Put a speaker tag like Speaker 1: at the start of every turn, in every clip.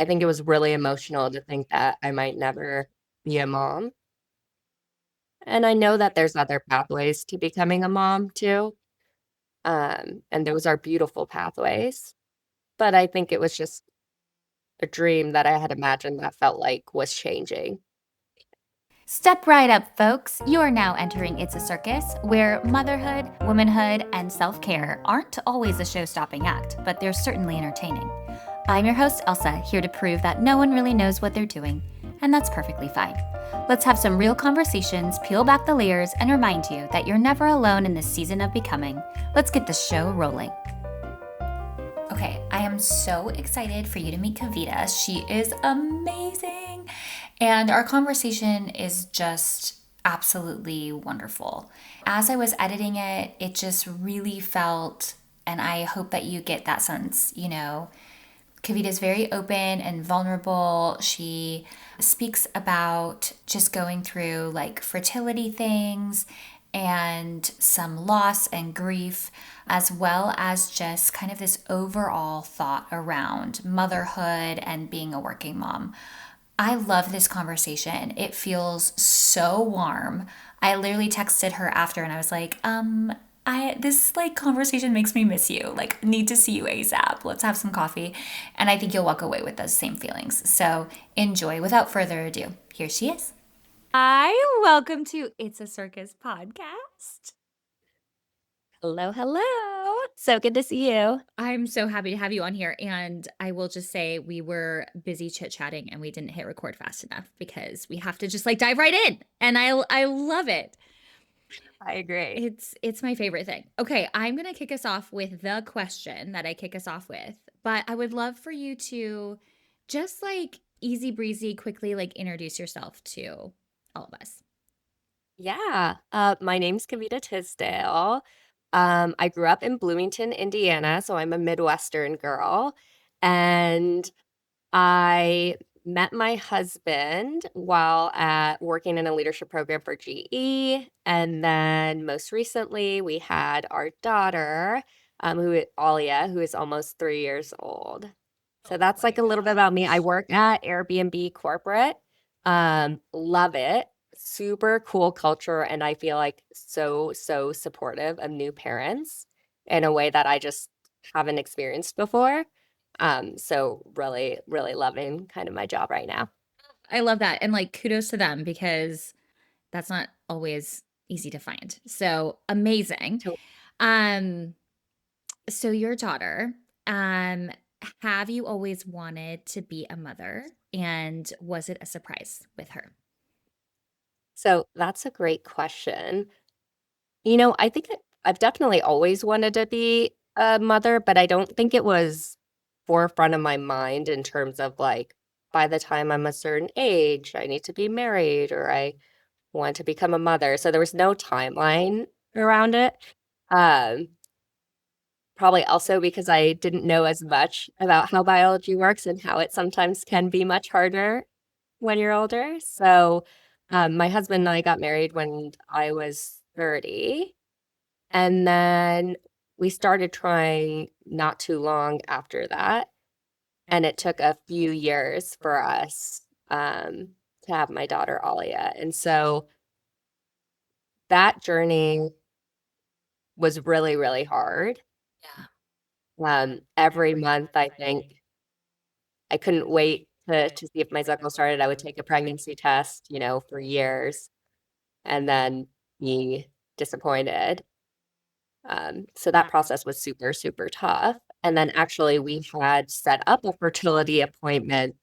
Speaker 1: I think it was really emotional to think that I might never be a mom. And I know that there's other pathways to becoming a mom too. And those are beautiful pathways. But I think it was just a dream that I had imagined that felt like was changing.
Speaker 2: Step right up, folks. You're now entering It's a Circus, where motherhood, womanhood, and self care aren't always a show stopping act, but they're certainly entertaining. I'm your host, Elsa, here to prove that no one really knows what they're doing, and that's perfectly fine. Let's have some real conversations, peel back the layers, and remind you that you're never alone in this season of becoming. Let's get the show rolling. Okay, I am so excited for you to meet Kavita. She is amazing. And our conversation is just absolutely wonderful. As I was editing it, it just really felt, and I hope that you get that sense, Kavita is very open and vulnerable. She speaks about just going through like fertility things and some loss and grief, as well as just kind of this overall thought around motherhood and being a working mom. I love this conversation. It feels so warm. I literally texted her after and I was like, this like conversation makes me miss you. Like, need to see you ASAP. Let's have some coffee. And I think you'll walk away with those same feelings. So enjoy. Without further ado, here she is. Hi, welcome to It's a Circus podcast.
Speaker 1: Hello, hello. So good to see you.
Speaker 2: I'm so happy to have you on here. And I will just say we were busy chit-chatting and we didn't hit record fast enough because we have to just like dive right in. And I love it.
Speaker 1: I agree.
Speaker 2: It's my favorite thing. Okay, I'm going to kick us off with the question that I kick us off with. But I would love for you to just like easy breezy quickly like introduce yourself to all of us.
Speaker 1: Yeah. My name's Kavita Tisdale. I grew up in Bloomington, Indiana, so I'm a Midwestern girl. And I met my husband while at working in a leadership program for GE. And then most recently, we had our daughter, Alia, who is almost 3 years old. So that's like a little bit about me. I work at Airbnb corporate. Love it. Super cool culture. And I feel like so supportive of new parents in a way that I just haven't experienced before. So really, really loving kind of my job right now.
Speaker 2: I love that. And like kudos to them because that's not always easy to find. So amazing.
Speaker 1: To-
Speaker 2: Um, so your daughter, um, have you always wanted to be a mother? And was it a surprise with her?
Speaker 1: So that's a great question. I think that I've definitely always wanted to be a mother, but I don't think it was forefront of my mind in terms of like, by the time I'm a certain age, I need to be married or I want to become a mother. So there was no timeline around it. Um, Probably also because I didn't know as much about how biology works and how it sometimes can be much harder when you're older. So, my husband and I got married when I was 30, and then we started trying not too long after that. And it took a few years for us to have my daughter Alia. And so that journey was really, really hard.
Speaker 2: Yeah.
Speaker 1: Every month, I think I couldn't wait to see if my cycle started. I would take a pregnancy test, for years and then be disappointed. So that process was super, super tough. And then actually, we had set up a fertility appointment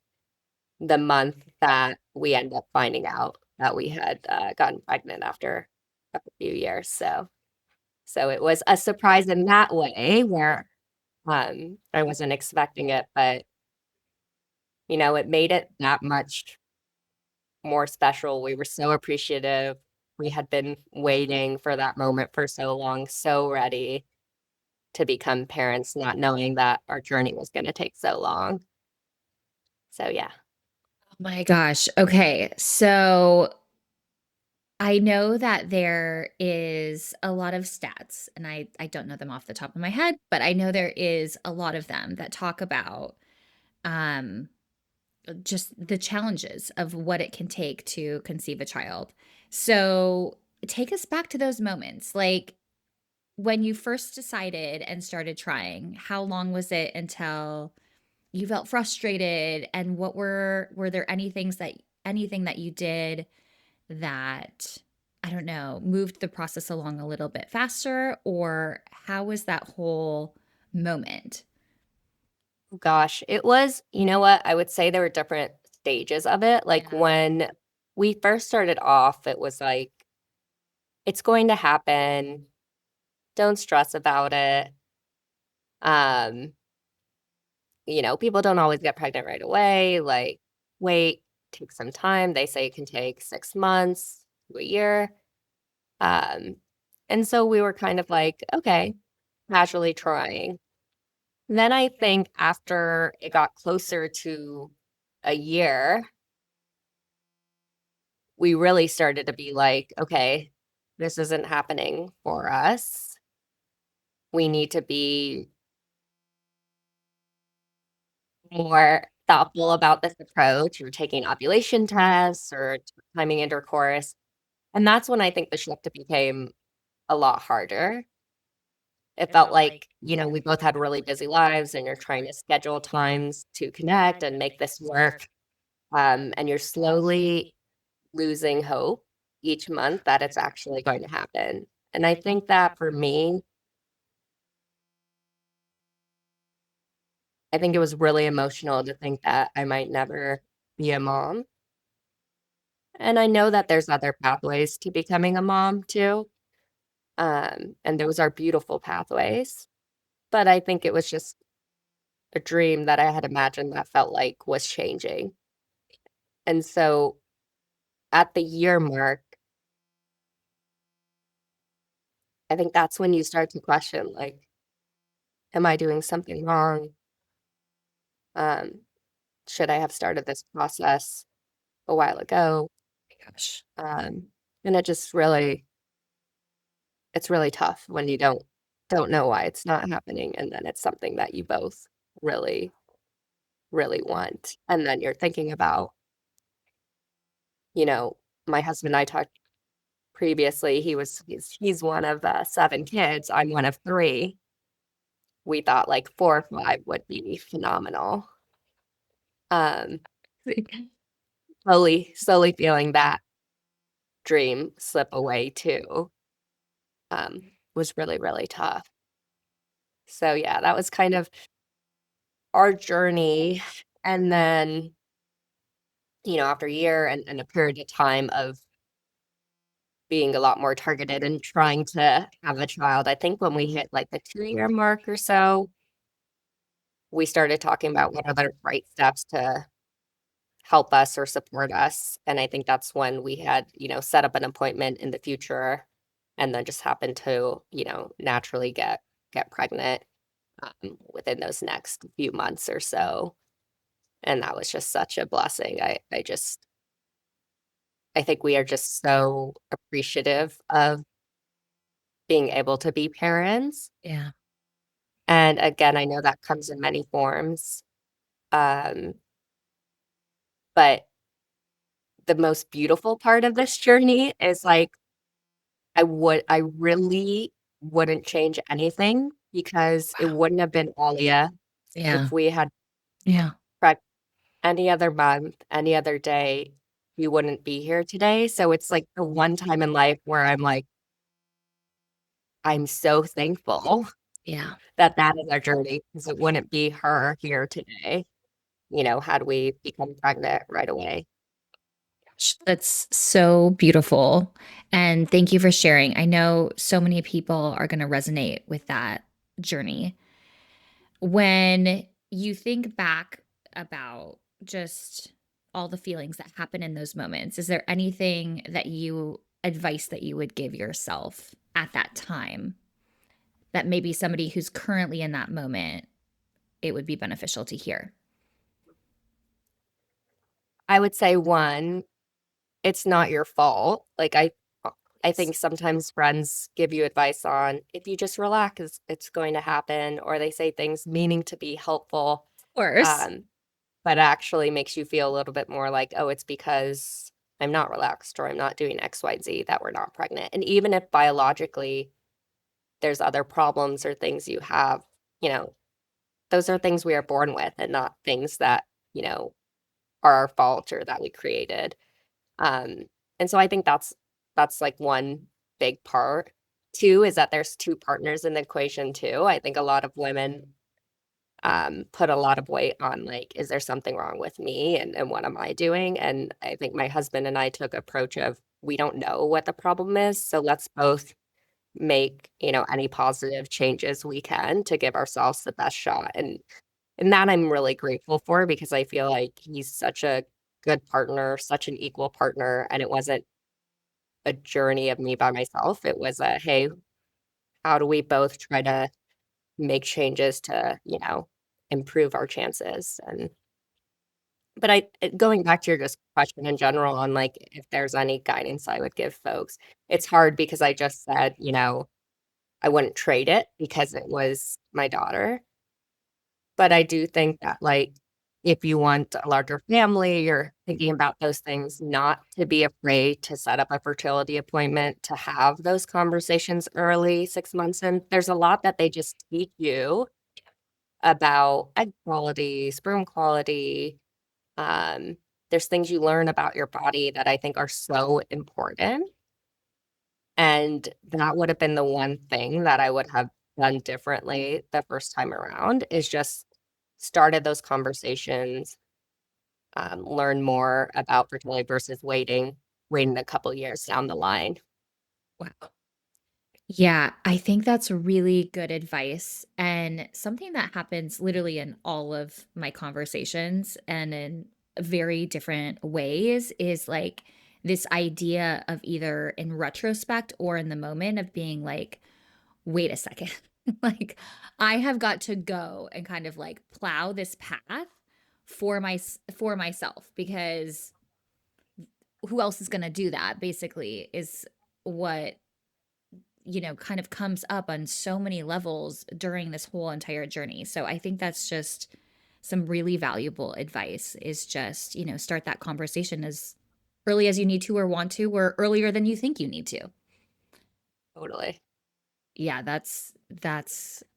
Speaker 1: the month that we ended up finding out that we had gotten pregnant after a few years. So it was a surprise in that way where I wasn't expecting it, but it made it that much more special. We were so appreciative. We had been waiting for that moment for so long, so ready to become parents, not knowing that our journey was going to take so long. So, yeah.
Speaker 2: Oh my gosh. Okay. So I know that there is a lot of stats, and I don't know them off the top of my head, but I know there is a lot of them that talk about um just the challenges of what it can take to conceive a child. So take us back to those moments. Like when you first decided and started trying, how long was it until you felt frustrated? And were there anything that you did that, I don't know, moved the process along a little bit faster? Or how was that whole moment?
Speaker 1: Gosh, it was, you know what? I would say there were different stages of it. Like
Speaker 2: Yeah.
Speaker 1: when we first started off, it was like, it's going to happen. Don't stress about it. Um, people don't always get pregnant right away. Like, wait, take some time. They say it can take 6 months to a year. Um, and so we were kind of like, okay, casually trying. Then I think after it got closer to a year, we really started to be like, okay, this isn't happening for us. We need to be more thoughtful about this approach or taking ovulation tests or timing intercourse. And that's when I think the shift became a lot harder. It felt like, we both had really busy lives and you're trying to schedule times to connect and make this work. And you're slowly losing hope each month that it's actually going to happen. And I think that for me, I think it was really emotional to think that I might never be a mom. And I know that there's other pathways to becoming a mom too. And those are beautiful pathways. But I think it was just a dream that I had imagined that felt like was changing. And so at the year mark, I think that's when you start to question, like, am I doing something wrong? Um, should I have started this process a while ago?
Speaker 2: Gosh.
Speaker 1: Um, and it's really tough when you don't know why it's not happening, and then it's something that you both really, really want. And then you're thinking about, you know, my husband and I talked previously, he's one of, 7 kids, I'm one of 3. We thought, like, 4 or 5 would be phenomenal. Um, slowly feeling that dream slip away too, was really, really tough. So, yeah, that was kind of our journey, and then, after a year and a period of time of being a lot more targeted and trying to have a child, I think when we hit, like, the 2-year mark or so, we started talking about what are the right steps to help us or support us, and I think that's when we had, set up an appointment in the future and then just happened to, naturally get pregnant, within those next few months or so, and that was just such a blessing. I think we are just so appreciative of being able to be parents,
Speaker 2: Yeah.
Speaker 1: and again, I know that comes in many forms, um, but the most beautiful part of this journey is, like, I really wouldn't change anything because it
Speaker 2: Wow.
Speaker 1: wouldn't have been Alia
Speaker 2: Yeah.
Speaker 1: if we had
Speaker 2: Yeah.
Speaker 1: preg any other month, any other day, we wouldn't be here today, so it's, like, the one time in life where I'm like, I'm so thankful
Speaker 2: Yeah.
Speaker 1: that that is our journey because it wouldn't be her here today, had we become pregnant right away.
Speaker 2: That's so beautiful. And thank you for sharing. I know so many people are going to resonate with that journey. When you think back about just all the feelings that happen in those moments, is there anything advice that you would give yourself at that time that maybe somebody who's currently in that moment, it would be beneficial to hear?
Speaker 1: I would say 1, it's not your fault, like, I think sometimes friends give you advice on, "If you just relax, it's going to happen," or they say things meaning to be helpful,
Speaker 2: Course.
Speaker 1: um, but actually makes you feel a little bit more like, oh, it's because I'm not relaxed or I'm not doing X, Y, Z that we're not pregnant. And even if biologically there's other problems or things you have, you know, those are things we are born with and not things that, you know, are our fault or that we created. Um, and so I think that's like one big part. Two is that there's two partners in the equation too. I think a lot of women put a lot of weight on like, is there something wrong with me and what am I doing? And I think my husband and I took approach of we don't know what the problem is, so let's both make, you know, any positive changes we can to give ourselves the best shot. And that I'm really grateful for because I feel like he's such a good partner, such an equal partner, and it wasn't a journey of me by myself. It was a, hey, how do we both try to make changes to, you know, improve our chances? And but going back to your just question in general on like if there's any guidance I would give folks, it's hard because I just said, you know, I wouldn't trade it because it was my daughter. But I do think that, like, if you want a larger family, you're thinking about those things, not to be afraid to set up a fertility appointment, to have those conversations early, 6 months in. There's a lot that they just teach you about egg quality, sperm quality. Um, there's things you learn about your body that I think are so important. And that would have been the one thing that I would have done differently the first time around is just started those conversations, learn more about fertility versus waiting a couple years down the line.
Speaker 2: Wow. Yeah, I think that's really good advice. And something that happens literally in all of my conversations and in very different ways is like this idea of either in retrospect or in the moment of being like, wait a second. Like, I have got to go and kind of like plow this path for myself because who else is going to do that basically is what kind of comes up on so many levels during this whole entire journey. So I think that's just some really valuable advice is just, start that conversation as early as you need to or want to, or earlier than you think you need to.
Speaker 1: Totally.
Speaker 2: Yeah, that's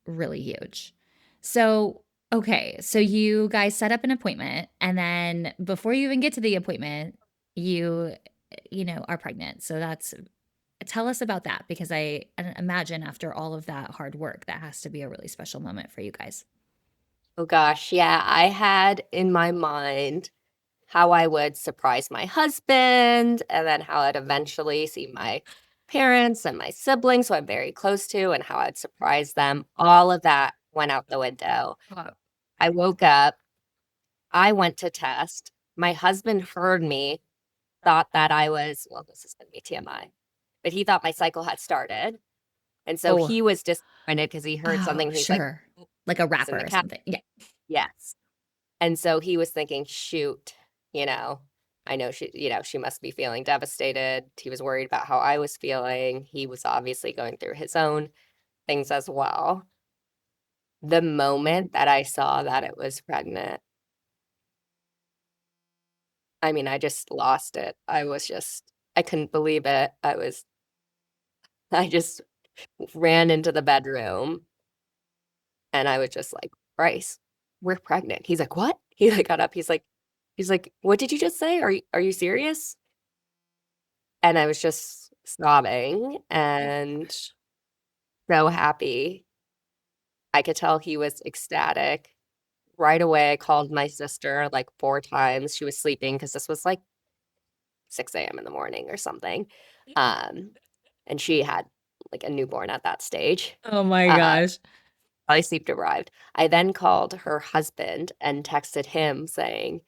Speaker 2: really huge. So, okay, so you guys set up an appointment and then before you even get to the appointment, you are pregnant. So that's tell us about that because I imagine after all of that hard work, that has to be a really special moment for you guys.
Speaker 1: Oh gosh, yeah, I had in my mind how I would surprise my husband and then how I'd eventually see my parents and my siblings who I'm very close to and how I'd surprise them. All of that went out the window.
Speaker 2: Wow.
Speaker 1: I woke up, I went to test. My husband heard me, thought that I was, well, this is going to be TMI, but he thought my cycle had started. And so
Speaker 2: Oh,
Speaker 1: he was disappointed because he heard
Speaker 2: oh,
Speaker 1: something. He's like,
Speaker 2: sure. Like a
Speaker 1: it's in
Speaker 2: rapper
Speaker 1: the
Speaker 2: or
Speaker 1: cat.
Speaker 2: something. Yeah.
Speaker 1: Yes. And so he was thinking, shoot, you know, I know she must be feeling devastated. He was worried about how I was feeling. He was obviously going through his own things as well. The moment that I saw that it was pregnant, I mean, I just lost it. I couldn't believe it. I just ran into the bedroom and I was just like, Bryce, we're pregnant. He's like, what? He like got up. He's like, what did you just say? Are you serious? And I was just sobbing and so happy. I could tell he was ecstatic. Right away, I called my sister like 4 times. She was sleeping because this was like 6 a.m. in the morning or something. Um, and she had like a newborn at that stage.
Speaker 2: Oh my
Speaker 1: Uh,
Speaker 2: gosh.
Speaker 1: Probably sleep deprived. I then called her husband and texted him saying,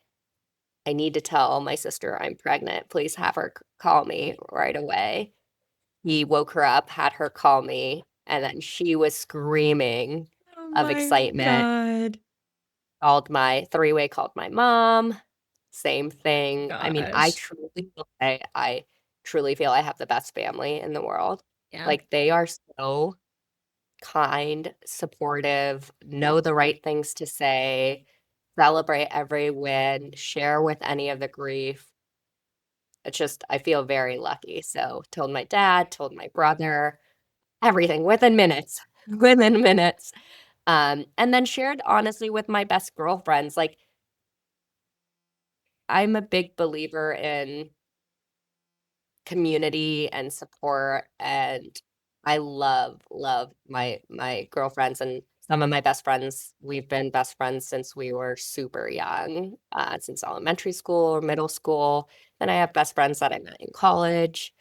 Speaker 1: I need to tell my sister I'm pregnant. Please have her call me right away. He woke her up, had her call me, and then she was screaming
Speaker 2: Oh
Speaker 1: of
Speaker 2: my
Speaker 1: excitement.
Speaker 2: God.
Speaker 1: Called my mom. Same thing. I mean,
Speaker 2: Gosh.
Speaker 1: I truly feel I have the best family in the world.
Speaker 2: Yeah.
Speaker 1: Like they are so kind, supportive, know the right things to say. celebrate every win, share with any of the grief. It's just I feel very lucky. So told my dad, told my brother, everything within minutes, within minutes. And then shared honestly with my best girlfriends. Like I'm a big believer in community and support, and I love my girlfriends and some of my best friends. We've been best friends since we were super young, since elementary school, middle school. Then I have best friends that I met in college,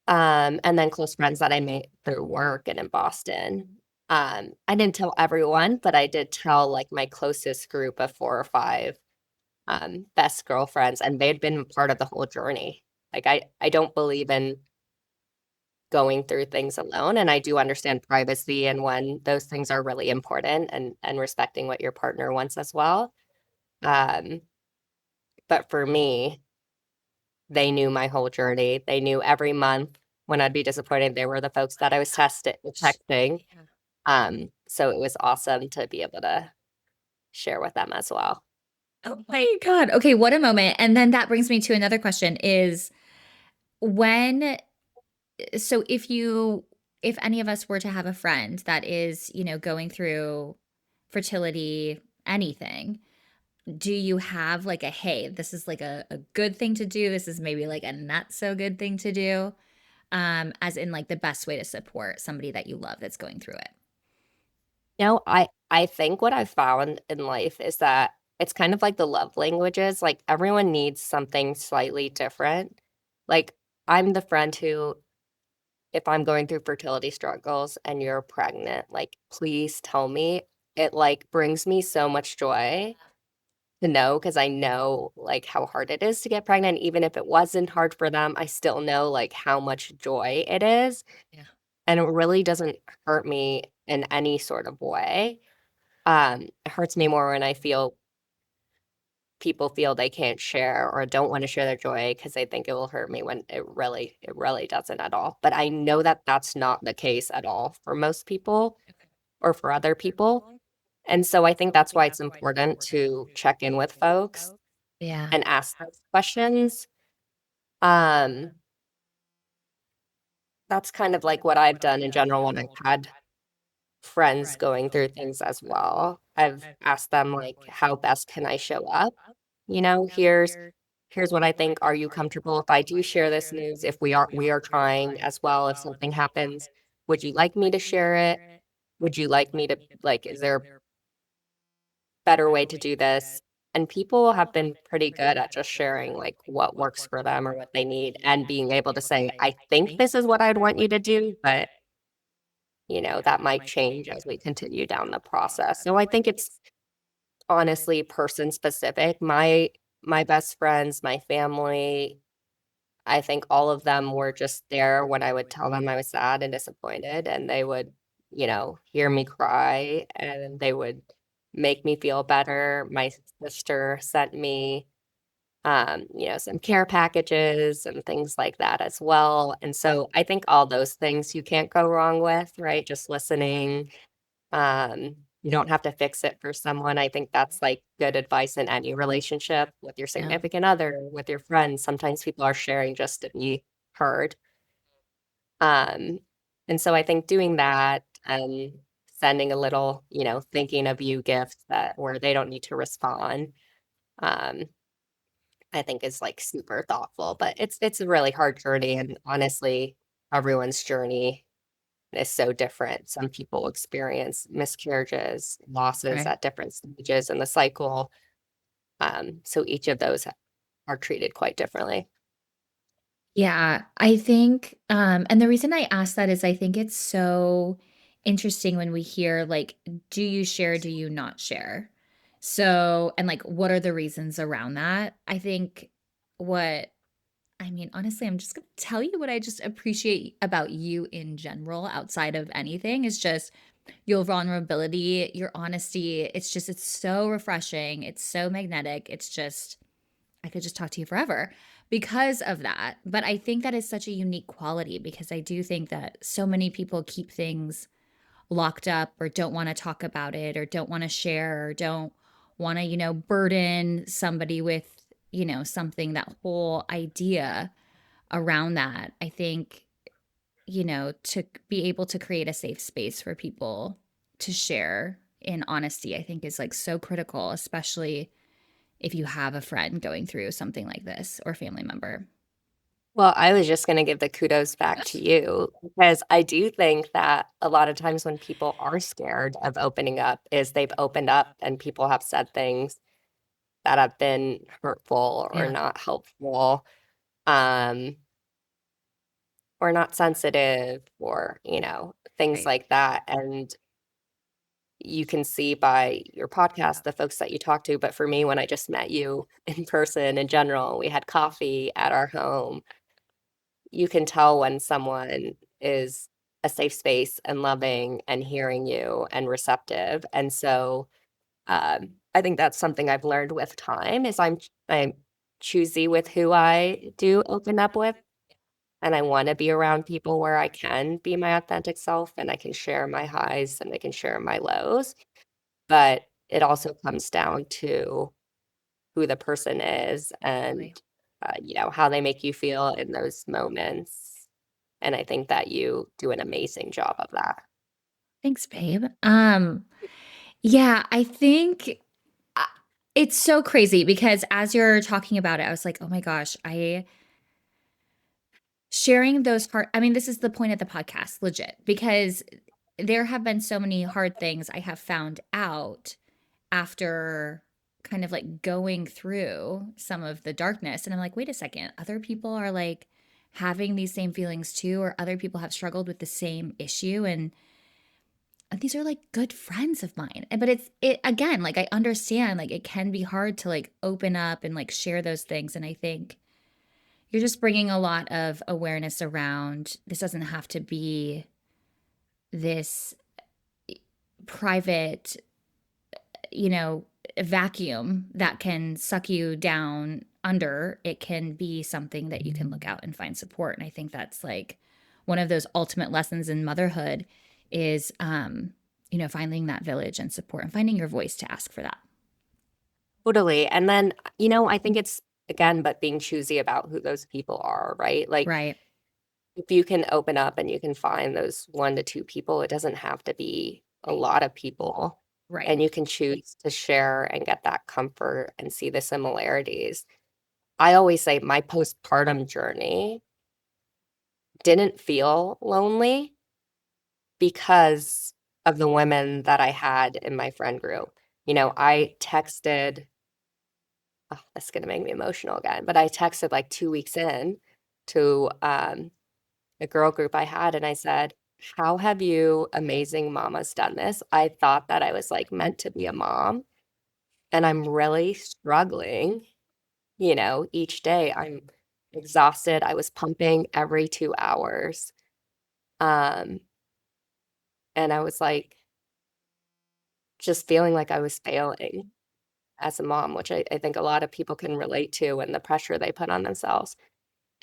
Speaker 1: and then close friends that I made through work and in Boston. I didn't tell everyone, but I did tell like my closest group of 4 or 5 best girlfriends, and they'd been part of the whole journey. Like I don't believe in going through things alone, and I do understand privacy and when those things are really important and respecting what your partner wants as well. Um, but for me, they knew my whole journey. They knew every month when I'd be disappointed, they were the folks that I was texting.
Speaker 3: Yeah.
Speaker 1: So it was awesome to be able to share with them as well.
Speaker 2: Oh my God. Okay, what a moment. And then that brings me to another question is when so if any of us were to have a friend that is, going through fertility, anything, do you have like a hey, this is like a good thing to do, this is maybe like a not so good thing to do, as in like the best way to support somebody that you love that's going through it?
Speaker 1: I think what I've found in life is that it's kind of like the love languages. Like everyone needs something slightly different. Like I'm the friend who, if I'm going through fertility struggles and you're pregnant, like please tell me. It like brings me so much joy to know because I know like how hard it is to get pregnant. Even if it wasn't hard for them, I still know like how much joy it is.
Speaker 3: Yeah.
Speaker 1: And it really doesn't hurt me in any sort of way. It hurts me more when I feel people feel they can't share or don't want to share their joy because they think it will hurt me when it really doesn't at all. But I know that that's not the case at all for most people
Speaker 3: Okay.
Speaker 1: or for other people. And so I think that's why it's important to check in with folks
Speaker 3: Yeah.
Speaker 1: and ask those questions. Um, that's kind of like what I've done in general when I've had friends going through things as well. I've asked them like, how best can I show up? Here's what I think. Are you comfortable if I do share this news? If we are trying as well, if something happens, would you like me to share it? Would you like me to like, is there a better way to do this? And people have been pretty good at just sharing like what works for them or what they need and being able to say, I think this is what I'd want you to do, but that might change as we continue down the process. So I think it's honestly person specific. My best friends, my family, I think all of them were just there when I would tell them I was sad and disappointed, and they would, hear me cry and they would make me feel better. My sister sent me some care packages and things like that as well. And so I think all those things you can't go wrong with, right? Just listening. You don't have to fix it for someone. I think that's like good advice in any relationship with your
Speaker 3: Yeah.
Speaker 1: significant other, with your friends. Sometimes people are sharing just to be heard. Um, and so I think doing that and sending a little, thinking of you gift that where they don't need to respond. Um, I think is like super thoughtful, but it's a really hard journey, and honestly, everyone's journey is so different. Some people experience miscarriages, losses
Speaker 3: Right.
Speaker 1: at different stages in the cycle. So each of those are treated quite differently.
Speaker 2: Yeah, I think, and the reason I ask that is I think it's so interesting when we hear like, do you share, do you not share? So, and like, what are the reasons around that? I think what, I mean, honestly, I'm just gonna tell you what I just appreciate about you in general, outside of anything, is just your vulnerability, your honesty. It's so refreshing. It's so magnetic. It's just, I could just talk to you forever because of that. But I think that is such a unique quality because I do think that so many people keep things locked up or don't want to talk about it or don't want to share or don't want to, burden somebody with, something, that whole idea around that. I think, to be able to create a safe space for people to share in honesty, I think is like so critical, especially if you have a friend going through something like this or family member.
Speaker 1: Well, I was just going to give the kudos back to you because I do think that a lot of times when people are scared of opening up is they've opened up and people have said things that have been hurtful or
Speaker 2: Yeah.
Speaker 1: not helpful, um, or not sensitive or, things
Speaker 2: Right.
Speaker 1: like that. And you can see by your podcast the folks that you talk to. But for me, when I just met you in person in general, we had coffee at our home. You can tell when someone is a safe space and loving and hearing you and receptive. And so I think that's something I've learned with time is I'm choosy with who I do open up with. And I want to be around people where I can be my authentic self and I can share my highs and I can share my lows. But it also comes down to who the person is and,
Speaker 2: Totally.
Speaker 1: how they make you feel in those moments. And I think that you do an amazing job of that.
Speaker 2: Thanks, babe. Yeah, I think uh, it's so crazy because as you're talking about it, I was like, oh my gosh, I sharing those hard, I mean, this is the point of the podcast, legit, because there have been so many hard things I have found out after kind of like going through some of the darkness. And I'm like, wait a second, other people are like having these same feelings too, or other people have struggled with the same issue. And these are like good friends of mine. But it again, like I understand like it can be hard to like open up and like share those things. And I think you're just bringing a lot of awareness around this doesn't have to be this private, you know, vacuum that can suck you down under. It can be something that you can look out and find support. And I think that's like one of those ultimate lessons in motherhood is finding that village and support and finding your voice to ask for that.
Speaker 1: Totally. And then, I think it's again, but being choosy about who those people are, right? Like
Speaker 2: Right.
Speaker 1: if you can open up and you can find those 1 to 2 people, it doesn't have to be a lot of people.
Speaker 2: Right.
Speaker 1: And you can choose to share and get that comfort and see the similarities. I always say my postpartum journey didn't feel lonely because of the women that I had in my friend group. I texted, oh, that's gonna make me emotional again, but I texted like 2 weeks in to, a girl group I had, and I said, "How have you amazing mamas done this? I thought that I was, like, meant to be a mom, and I'm really struggling, each day. I'm exhausted." I was pumping every 2 hours, um, and I was, like, just feeling like I was failing as a mom, which I think a lot of people can relate to and the pressure they put on themselves.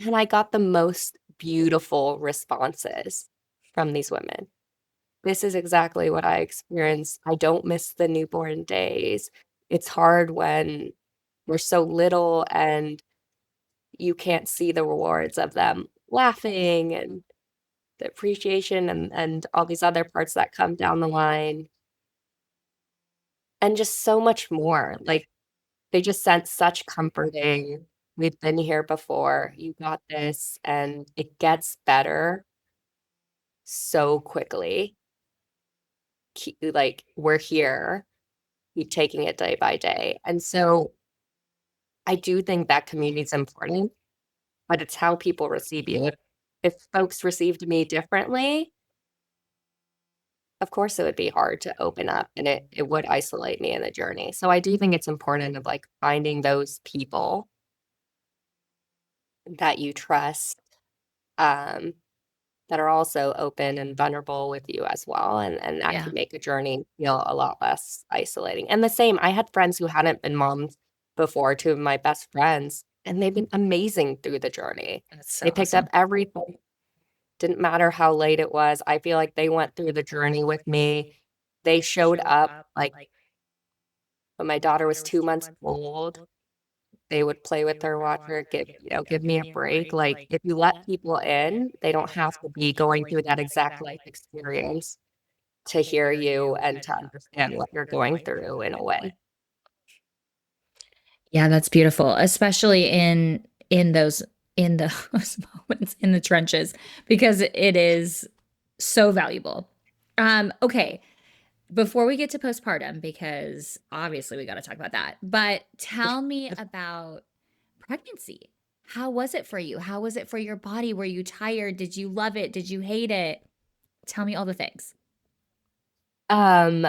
Speaker 1: And I got the most beautiful responses from these women. This is exactly what I experienced. I don't miss the newborn days. It's hard when we're so little and you can't see the rewards of them laughing and the appreciation and all these other parts that come down the line and just so much more. Like they just sent such comforting, "We've been here before. You got this," and it gets better so quickly. Like, we're here, keep taking it day by day, and so I do think that community is important, but it's how people receive you. If folks received me differently, of course, it would be hard to open up, and it would isolate me in the journey. So I do think it's important of, like, finding those people that you trust, um, that are also open and vulnerable with you as well, and that
Speaker 2: Yeah.
Speaker 1: can make a journey feel a lot less isolating. And the same, I had friends who hadn't been moms before, 2 of my best friends, and they've been amazing through the journey.
Speaker 2: That's
Speaker 1: They
Speaker 2: so
Speaker 1: picked up
Speaker 2: awesome.
Speaker 1: everything, didn't matter how late it was. I feel like they went through the journey with me. They showed up, like, When my daughter was 2 months old, they would play with her, watch her, give me a break. Like, if you let people in, they don't have to be going through that exact life experience to hear you and to understand what you're going through in a way.
Speaker 2: Yeah, that's beautiful, especially in those moments in the trenches because it is so valuable. Okay, before we get to postpartum, because obviously we got to talk about that, but tell me about pregnancy. How was it for you? How was it for your body? Were you tired? Did you love it? Did you hate it? Tell me all the things.
Speaker 1: Um,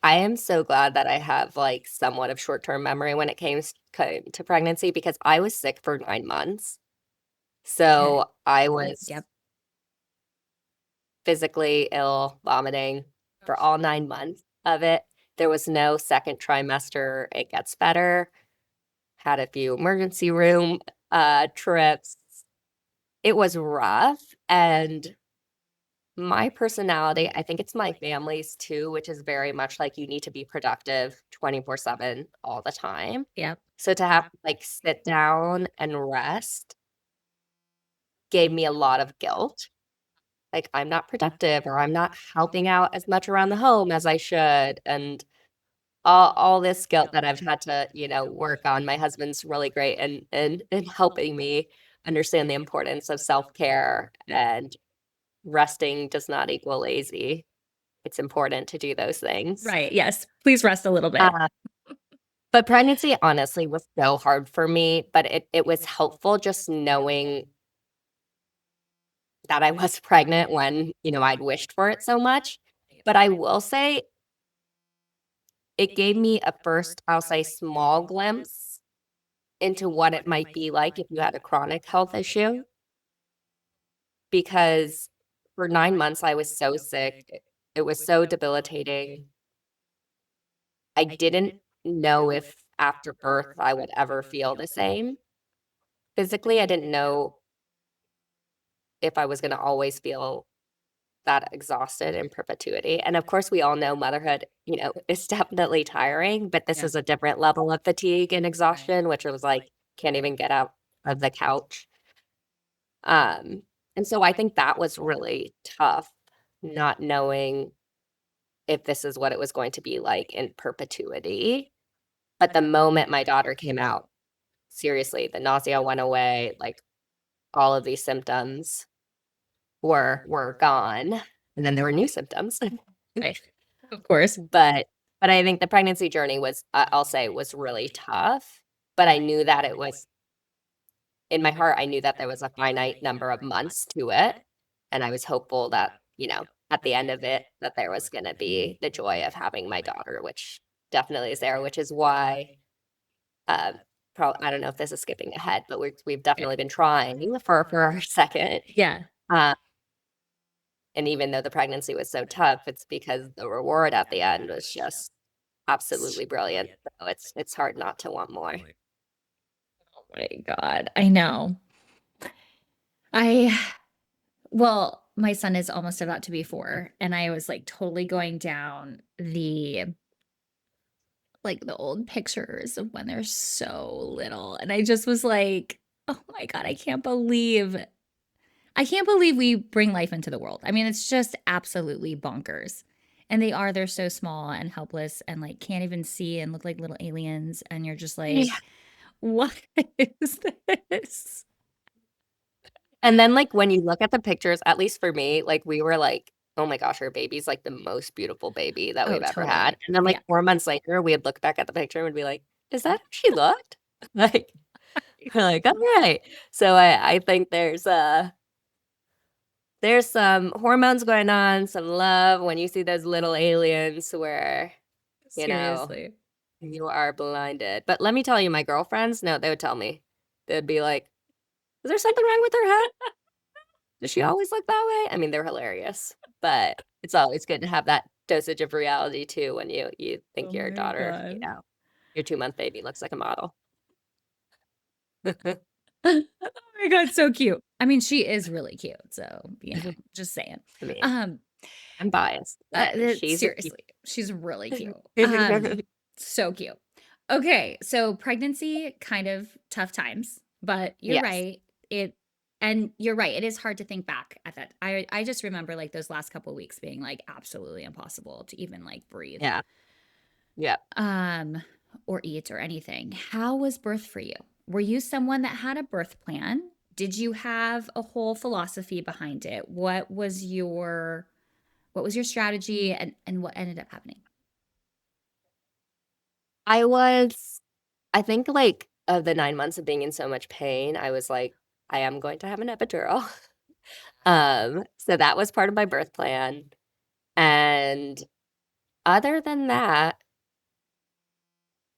Speaker 1: I am so glad that I have like somewhat of short-term memory when it came to pregnancy because I was sick for 9 months.
Speaker 2: Okay.
Speaker 1: So I was
Speaker 2: Yep.
Speaker 1: physically ill, vomiting for all 9 months of it. There was no second trimester. It gets better. Had a few emergency room trips. It was rough. And my personality, I think it's my family's too, which is very much like you need to be productive 24/7 all the time.
Speaker 2: Yep.
Speaker 1: So to have to like sit down and rest gave me a lot of guilt. Like I'm not productive or I'm not helping out as much around the home as I should. And all this guilt that I've had to, work on. My husband's really great and helping me understand the importance of self-care, and resting does not equal lazy. It's important to do those things.
Speaker 2: Right. Yes. Please rest a little bit.
Speaker 1: Uh, but pregnancy honestly was so hard for me, but it was helpful just knowing that I was pregnant when, I'd wished for it so much. But I will say it gave me a first, I'll say, small glimpse into what it might be like if you had a chronic health issue, because for 9 months I was so sick. It was so debilitating. I didn't know if after birth I would ever feel the same. Physically, I didn't know if I was going to always feel that exhausted in perpetuity. And of course, we all know motherhood, is definitely tiring, but this
Speaker 2: Yeah.
Speaker 1: is a different level of fatigue and exhaustion, which was like, can't even get out of the couch. Um, and so I think that was really tough, not knowing if this is what it was going to be like in perpetuity. But the moment my daughter came out, seriously, the nausea went away, like all of these symptoms were gone. And then there were new symptoms.
Speaker 2: Right. Of course.
Speaker 1: But I think the pregnancy journey was, I'll say, was really tough. But I knew that it was in my heart, I knew that there was a finite number of months to it. And I was hopeful that, at the end of it, that there was going to be the joy of having my daughter, which definitely is there, which is why, uh, I don't know if this is skipping ahead, but we've definitely been trying for our second.
Speaker 2: Yeah.
Speaker 1: Uh, and even though the pregnancy was so tough, it's because the reward at the end was just absolutely brilliant. So it's hard not to want more.
Speaker 2: Oh my God. I know. I, well, my son is almost about to be 4, and I was like totally going down the old pictures of when they're so little. And I just was like, oh my God, I can't believe we bring life into the world. I mean, it's just absolutely bonkers. And they're so small and helpless and like can't even see and look like little aliens. And you're just like,
Speaker 1: Yeah.
Speaker 2: what is this?
Speaker 1: And then like when you look at the pictures, at least for me, like we were like, oh my gosh, our baby's like the most beautiful baby that
Speaker 2: Oh,
Speaker 1: we've ever
Speaker 2: totally.
Speaker 1: had. And then like
Speaker 2: Yeah.
Speaker 1: 4 months later, we'd look back at the picture and would be like, is that how she looked? Like we're like, all right. So I think there's some hormones going on, some love when you see those little aliens where, you know,
Speaker 2: Seriously.
Speaker 1: you are blinded. But let me tell you, my girlfriends, no, they would tell me. They'd be like, is there something wrong with her head? Does she always look that way? I mean, they're hilarious, but it's always good to have that dosage of reality too when you think
Speaker 2: Oh
Speaker 1: your
Speaker 2: my
Speaker 1: daughter,
Speaker 2: God.
Speaker 1: your 2-month baby looks like a model.
Speaker 2: Oh my God, so cute. I mean, she is really cute. So, just saying.
Speaker 1: I mean,
Speaker 2: Um,
Speaker 1: I'm biased, but she's a
Speaker 2: seriously, she's really cute.
Speaker 1: cutie.
Speaker 2: So cute. Okay, so pregnancy, kind of tough times, but you're
Speaker 1: Yes.
Speaker 2: right. It and you're right. It is hard to think back at that. I just remember like those last couple weeks being like absolutely impossible to even like breathe,
Speaker 1: Yeah. Yeah.
Speaker 2: um, or eat or anything. How was birth for you? Were you someone that had a birth plan? Did you have a whole philosophy behind it? What was your strategy and what ended up happening?
Speaker 1: I was I think, like, of the 9 months of being in so much pain, I was like, "I am going to have an epidural." So that was part of my birth plan, and other than that,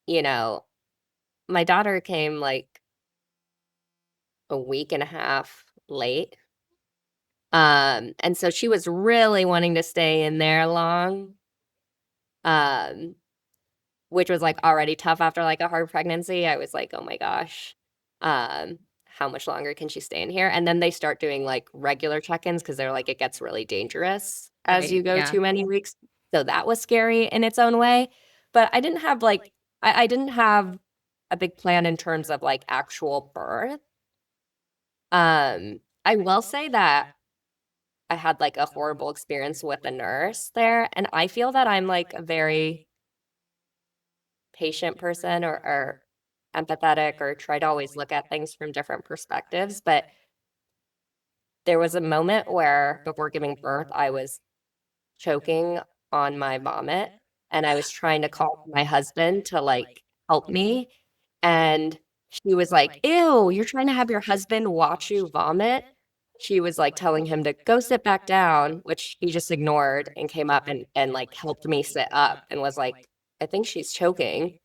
Speaker 1: you know, my daughter came, like, a week and a half late, and so she was really wanting to stay in there long, um, which was, like, already tough after, like, a hard pregnancy. I was like, "Oh my gosh, how much longer can she stay in here?" And then they start doing, like, regular check-ins because 'cause they're like, "It gets really dangerous as you
Speaker 2: Right.
Speaker 1: go
Speaker 2: Yeah.
Speaker 1: too many weeks." So that was scary in its own way, but I didn't have, like I didn't have a big plan in terms of, like, actual birth. I will say that I had, like, a horrible experience with a nurse there, and I feel that I'm, like, a very patient person or empathetic or try to always look at things from different perspectives, but there was a moment where before giving birth, I was choking on my vomit, and I was trying to call my husband to, like, help me, and she was like, "Ew, you're trying to have your husband watch you vomit?" She was, like, telling him to go sit back down, which he just ignored and came up and, like, helped me sit up and was like, "I think she's choking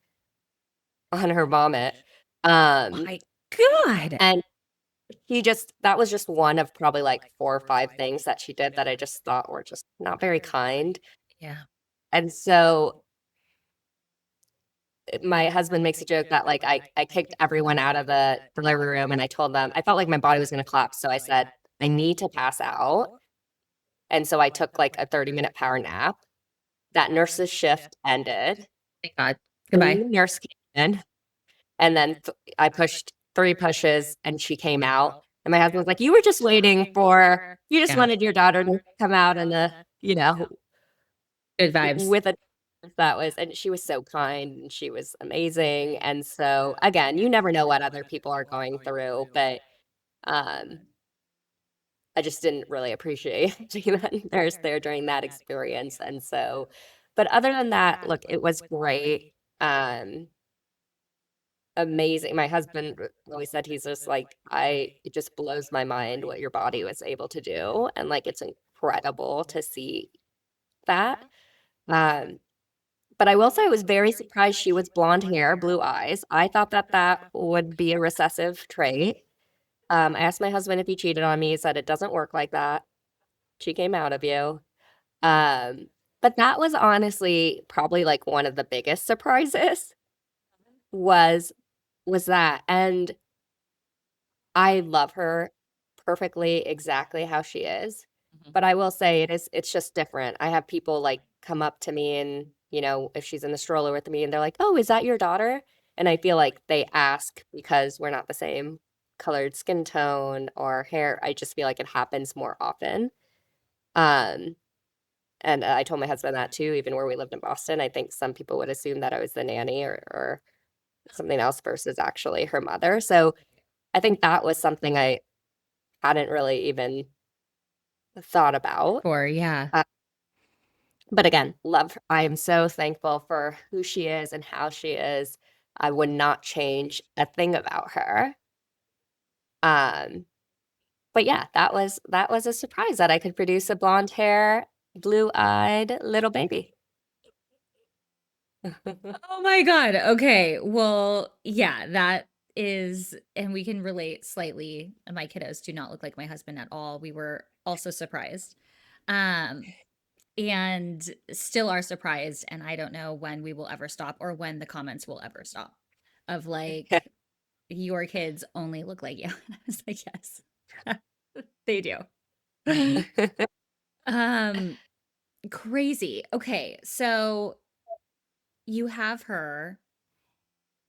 Speaker 1: on her vomit." Um,
Speaker 2: My God.
Speaker 1: and he just that was just one of probably, like, 4 or 5 things that she did that I just thought were just not very kind,
Speaker 2: Yeah.
Speaker 1: and so, my husband makes a joke that, like, I kicked everyone out of the delivery room, and I told them I felt like my body was gonna collapse, so I said, "I need to pass out," and so I took, like, a 30-minute power nap. That nurse's shift ended.
Speaker 2: Thank God.
Speaker 1: The
Speaker 2: Goodbye.
Speaker 1: new nurse came in, and then I pushed 3 pushes, and she came out, and my husband was like, you just
Speaker 2: Yeah.
Speaker 1: wanted your daughter to come out in a,
Speaker 2: Good vibes.
Speaker 1: with a that was and she was so kind, and she was amazing, and so, again, you never know what other people are going through, but, um, I just didn't really appreciate being that nurse there during that experience, and so but other than that, look, it was great, um amazing. My husband always said he's just like, it just blows my mind what your body was able to do, and, like, it's incredible to see that. Um, but I will say I was very surprised she was blonde hair, blue eyes. I thought that that would be a recessive trait. I asked my husband if he cheated on me, he said, "It doesn't work like that. She came out of you." Um, but that was honestly probably, like, one of the biggest surprises was was that, and I love her perfectly exactly how she is,
Speaker 2: Mhm.
Speaker 1: but I will say it's just different. I have people, like, come up to me and, if she's in the stroller with me and they're like, "Oh, is that your daughter?" And I feel like they ask because we're not the same colored skin tone or hair. I just feel like it happens more often. Um, and I told my husband that too, even where we lived in Boston. I think some people would assume that I was the nanny or something else versus actually her mother. So I think that was something I hadn't really even thought about.
Speaker 2: Sure, yeah.
Speaker 1: Uh, but again, love her. I am so thankful for who she is and how she is. I would not change a thing about her. Um, but yeah, that was a surprise that I could produce a blonde hair, blue-eyed little baby.
Speaker 2: Oh my God. Okay. Well, yeah, that is, and we can relate slightly. My kiddos do not look like my husband at all. We were also surprised. Um, and still are surprised. And I don't know when we will ever stop or when the comments will ever stop of like, your kids only look like you. I was like, yes, they do.
Speaker 1: Mhm.
Speaker 2: Um, Crazy. Okay. So you have her.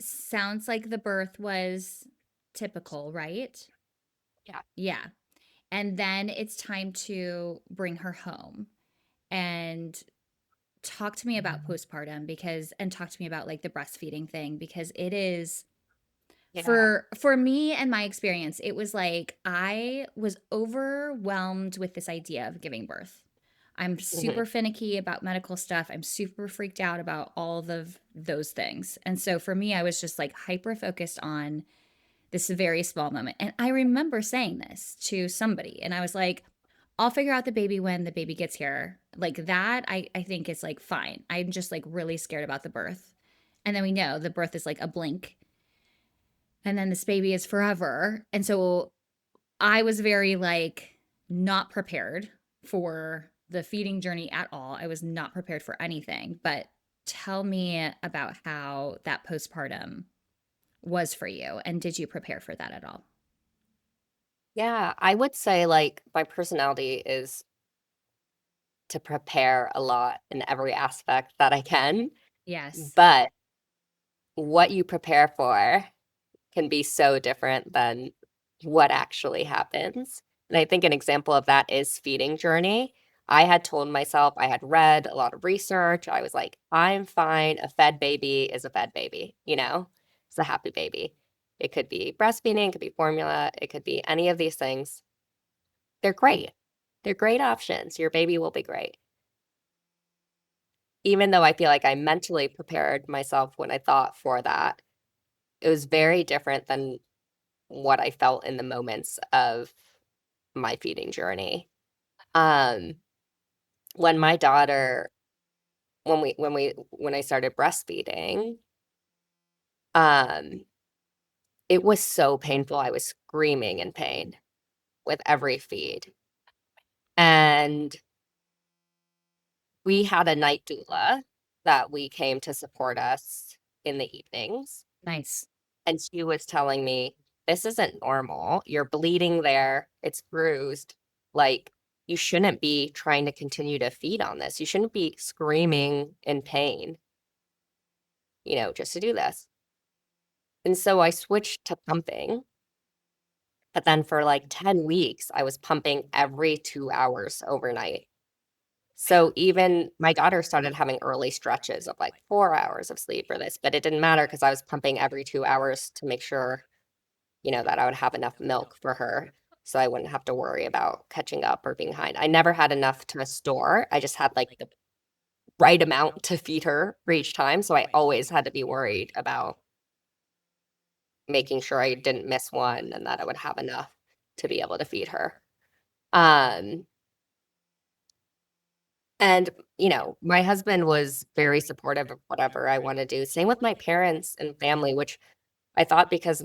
Speaker 2: Sounds like the birth was typical, right?
Speaker 1: Yeah.
Speaker 2: Yeah. And then it's time to bring her home. And talk to me about postpartum because and talk to me about like the breastfeeding thing because it is
Speaker 1: Yeah.
Speaker 2: for me and my experience, it was like I was overwhelmed with this idea of giving birth. I'm
Speaker 1: Hmm.
Speaker 2: super finicky about medical stuff. I'm super freaked out about all of those things. And so for me, I was just like hyper focused on this very small moment. And I remember saying this to somebody, and I was like, I'll figure out the baby when the baby gets here. Like that, I think is like fine. I'm just like really scared about the birth. And then we know the birth is like a blink, and then this baby is forever. And so I was very like not prepared for the feeding journey at all. I was not prepared for anything. But tell me about how that postpartum was for you. And did you prepare for that at all?
Speaker 1: Yeah, I would say like my personality is to prepare a lot in every aspect that I can,
Speaker 2: Yes.
Speaker 1: but what you prepare for can be so different than what actually happens. And I think an example of that is feeding journey. I had told myself, I had read a lot of research. I was like, I'm fine. A fed baby is a fed baby, it's a happy baby. It could be breastfeeding, it could be formula, it could be any of these things. They're great. They're great options. Your baby will be great. Even though I feel like I mentally prepared myself when I thought for that, it was very different than what I felt in the moments of my feeding journey. Um, when my daughter when I started breastfeeding, um, it was so painful. I was screaming in pain with every feed. And we had a night doula that we came to support us in the evenings.
Speaker 2: Nice.
Speaker 1: And she was telling me, this isn't normal. You're bleeding there. It's bruised. Like, you shouldn't be trying to continue to feed on this. You shouldn't be screaming in pain, just to do this. And so I switched to pumping. But then for like 10 weeks, I was pumping every 2 hours overnight. So even my daughter started having early stretches of like 4 hours of sleep for this, but it didn't matter because I was pumping every 2 hours to make sure that I would have enough milk for her so I wouldn't have to worry about catching up or being behind. I never had enough to store. I just had like the right amount to feed her for each time. So I always had to be worried about making sure I didn't miss one and that I would have enough to be able to feed her. Um, and my husband was very supportive of whatever I want to do. Same with my parents and family, which I thought because,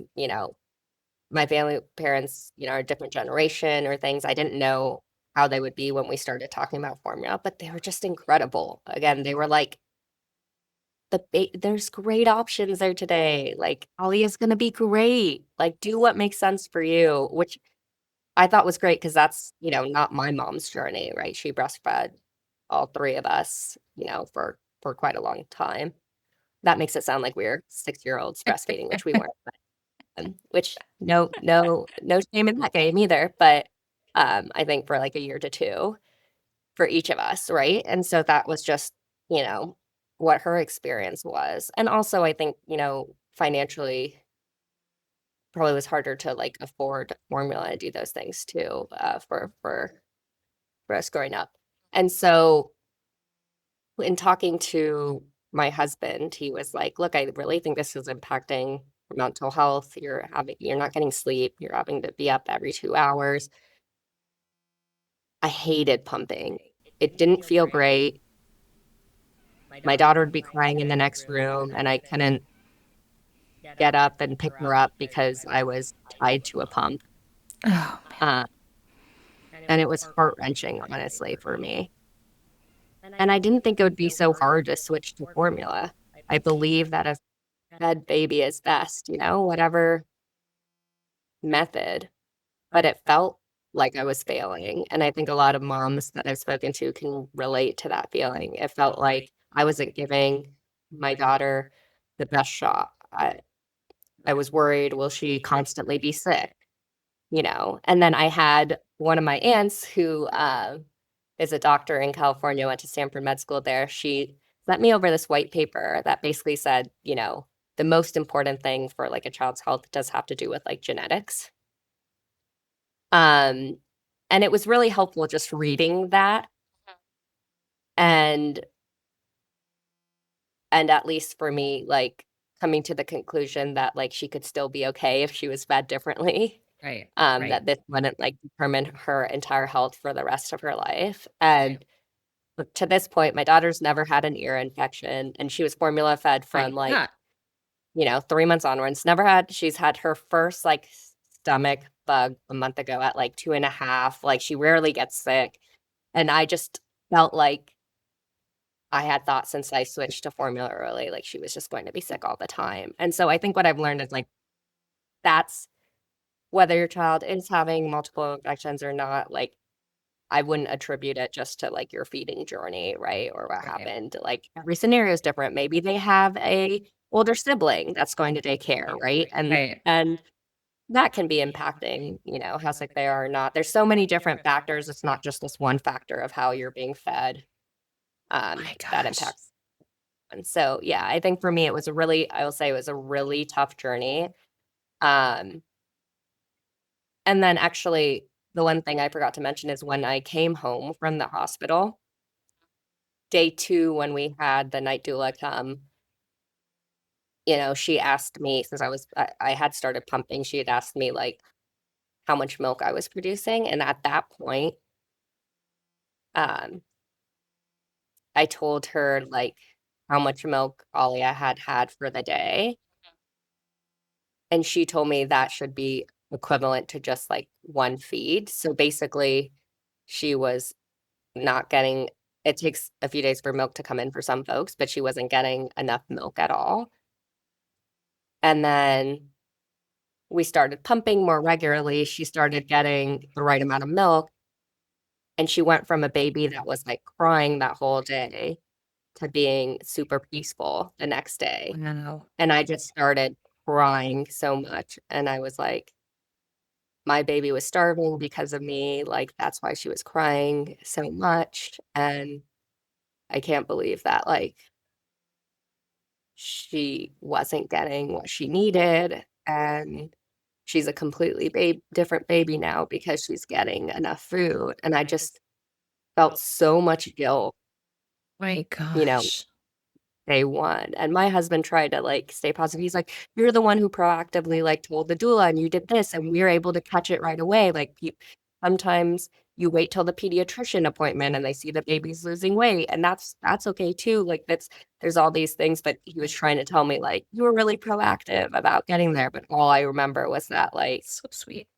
Speaker 1: my family parents, are a different generation or things. I didn't know how they would be when we started talking about formula, but they were just incredible. Again, they were like, there's great options there today. Like, Alia's gonna be great. Like, do what makes sense for you, which I thought was great because that's, not my mom's journey, right? She breastfed all three of us, for quite a long time. That makes it sound like we're 6-year-olds breastfeeding, which we weren't. Which no shame in that game either, but, I think for, like, a year to 2 for each of us, right? And so that was just, you know, what her experience was, and also I think, financially, probably was harder to, like, afford formula and do those things too, for us growing up. And so, in talking to my husband, he was like, "Look, I really think this is impacting your mental health. You're not getting sleep. You're having to be up every 2 hours." I hated pumping. It didn't feel great. My daughter would be crying in the next room, and I couldn't get up and pick her up because I was tied to a pump.
Speaker 2: Oh,
Speaker 1: Uh, and it was heart-wrenching, honestly, for me. And I didn't think it would be so hard to switch to formula. I believe that a fed baby is best, whatever method, but it felt like I was failing, and I think a lot of moms that I've spoken to can relate to that feeling. It felt like I wasn't giving my daughter the best shot. I was worried, will she constantly be sick? You know? And then I had one of my aunts who, is a doctor in California, went to Stanford Med School there. She sent me over this white paper that basically said, you know, the most important thing for like a child's health does have to do with like genetics. Um, and it was really helpful just reading that and at least for me, like coming to the conclusion that like she could still be okay if she was fed differently.
Speaker 2: Right.
Speaker 1: That
Speaker 2: Right.
Speaker 1: this wouldn't like determine her entire health for the rest of her life. And to this point, my daughter's never had an ear infection, and she was formula fed from
Speaker 2: Right.
Speaker 1: like,
Speaker 2: Yeah.
Speaker 1: 3 months onwards. She's had her first like stomach bug a month ago at like 2.5. Like she rarely gets sick. And I just felt like I had thought since I switched to formula early, like she was just going to be sick all the time. And so I think what I've learned is like that's whether your child is having multiple infections or not, like I wouldn't attribute it just to like your feeding journey, right? Or what
Speaker 2: Right.
Speaker 1: happened. Like every scenario is different. Maybe they have a older sibling that's going to daycare, right?
Speaker 2: Right.
Speaker 1: And that can be impacting, how sick they are or not. There's so many different factors. It's not just this one factor of how you're being fed
Speaker 2: My
Speaker 1: that
Speaker 2: gosh.
Speaker 1: impacts. And so, yeah, I think for me, I will say it was a really tough journey. Um, and then actually, the one thing I forgot to mention is when I came home from the hospital, day 2, when we had the night doula come, she asked me, since I had started pumping, she had asked me like how much milk I was producing. And at that point, um, I told her like how much milk Alia had had for the day. And she told me that should be equivalent to just like one feed. So basically, she was not getting it takes a few days for milk to come in for some folks, but she wasn't getting enough milk at all. And then we started pumping more regularly. She started getting the right amount of milk. And she went from a baby that was like crying that whole day to being super peaceful the next day.
Speaker 2: Wow.
Speaker 1: And I just started crying so much. And I was like, my baby was starving because of me. Like, that's why she was crying so much. And I can't believe that, like, she wasn't getting what she needed. And she's a completely different baby now because she's getting enough food. And I just felt so much guilt,
Speaker 2: My
Speaker 1: you know,
Speaker 2: gosh.
Speaker 1: day one. And my husband tried to like stay positive. He's like, "You're the one who proactively like told the doula and you did this and we were able to catch it right away." Like sometimes you wait till the pediatrician appointment and they see the baby's losing weight and that's okay too. Like there's all these things, but he was trying to tell me like you were really proactive about getting there. But all I remember was that like
Speaker 2: So sweet.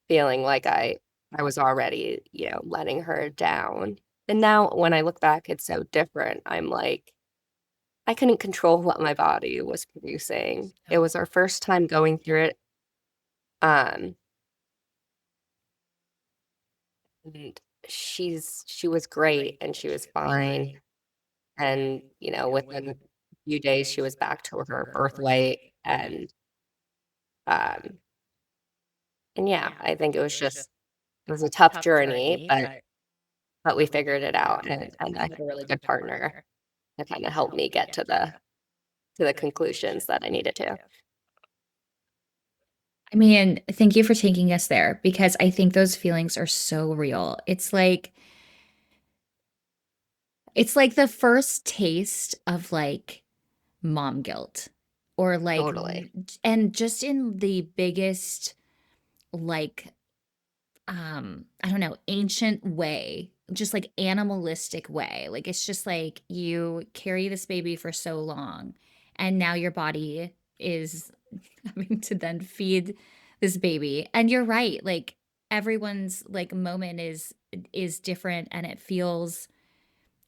Speaker 1: feeling like I was already, letting her down. And now when I look back, it's so different. I'm like, I couldn't control what my body was producing. It
Speaker 2: No.
Speaker 1: was our first time going through it. Um, and she was great and she was fine. And, within a few days she was back to her birth weight. Um, and yeah, I think it was a tough journey, but we figured it out and I had a really good partner to kind of help me get to the conclusions that I needed to.
Speaker 2: I mean, thank you for taking us there because I think those feelings are so real. It's like the first taste of like mom guilt or like
Speaker 1: Totally.
Speaker 2: and just in the biggest like I don't know, ancient way, just like animalistic way. Like it's just like you carry this baby for so long and now your body is having to then feed this baby. And you're right, like everyone's like moment is different and it feels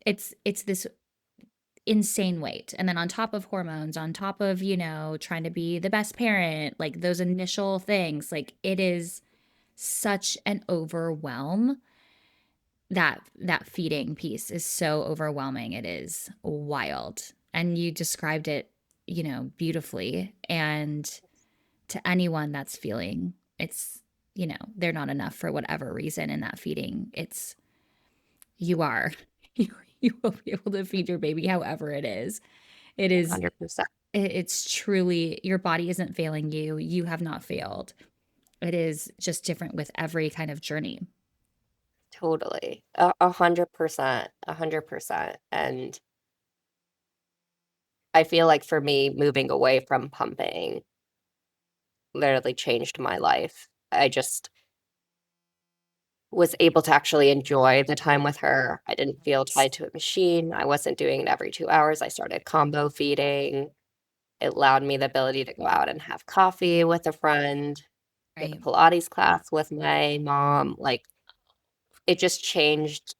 Speaker 2: it's this insane weight. And then on top of hormones, on top of, trying to be the best parent, like those initial things, like it is such an overwhelm. That feeding piece is so overwhelming. It is wild. And you described it, beautifully. And to anyone that's feeling it's, they're not enough for whatever reason in that feeding, you are. You will be able to feed your baby however it is. It is
Speaker 1: 100%.
Speaker 2: it's truly your body isn't failing you. You have not failed. It is just different with every kind of journey.
Speaker 1: Totally. 100%. 100%. And I feel like for me, moving away from pumping literally changed my life. I just was able to actually enjoy the time with her. I didn't feel tied to a machine. I wasn't doing it every 2 hours. I started combo feeding. It allowed me the ability to go out and have coffee with a friend, get a
Speaker 2: Right.
Speaker 1: Pilates class with my mom. Like, it just changed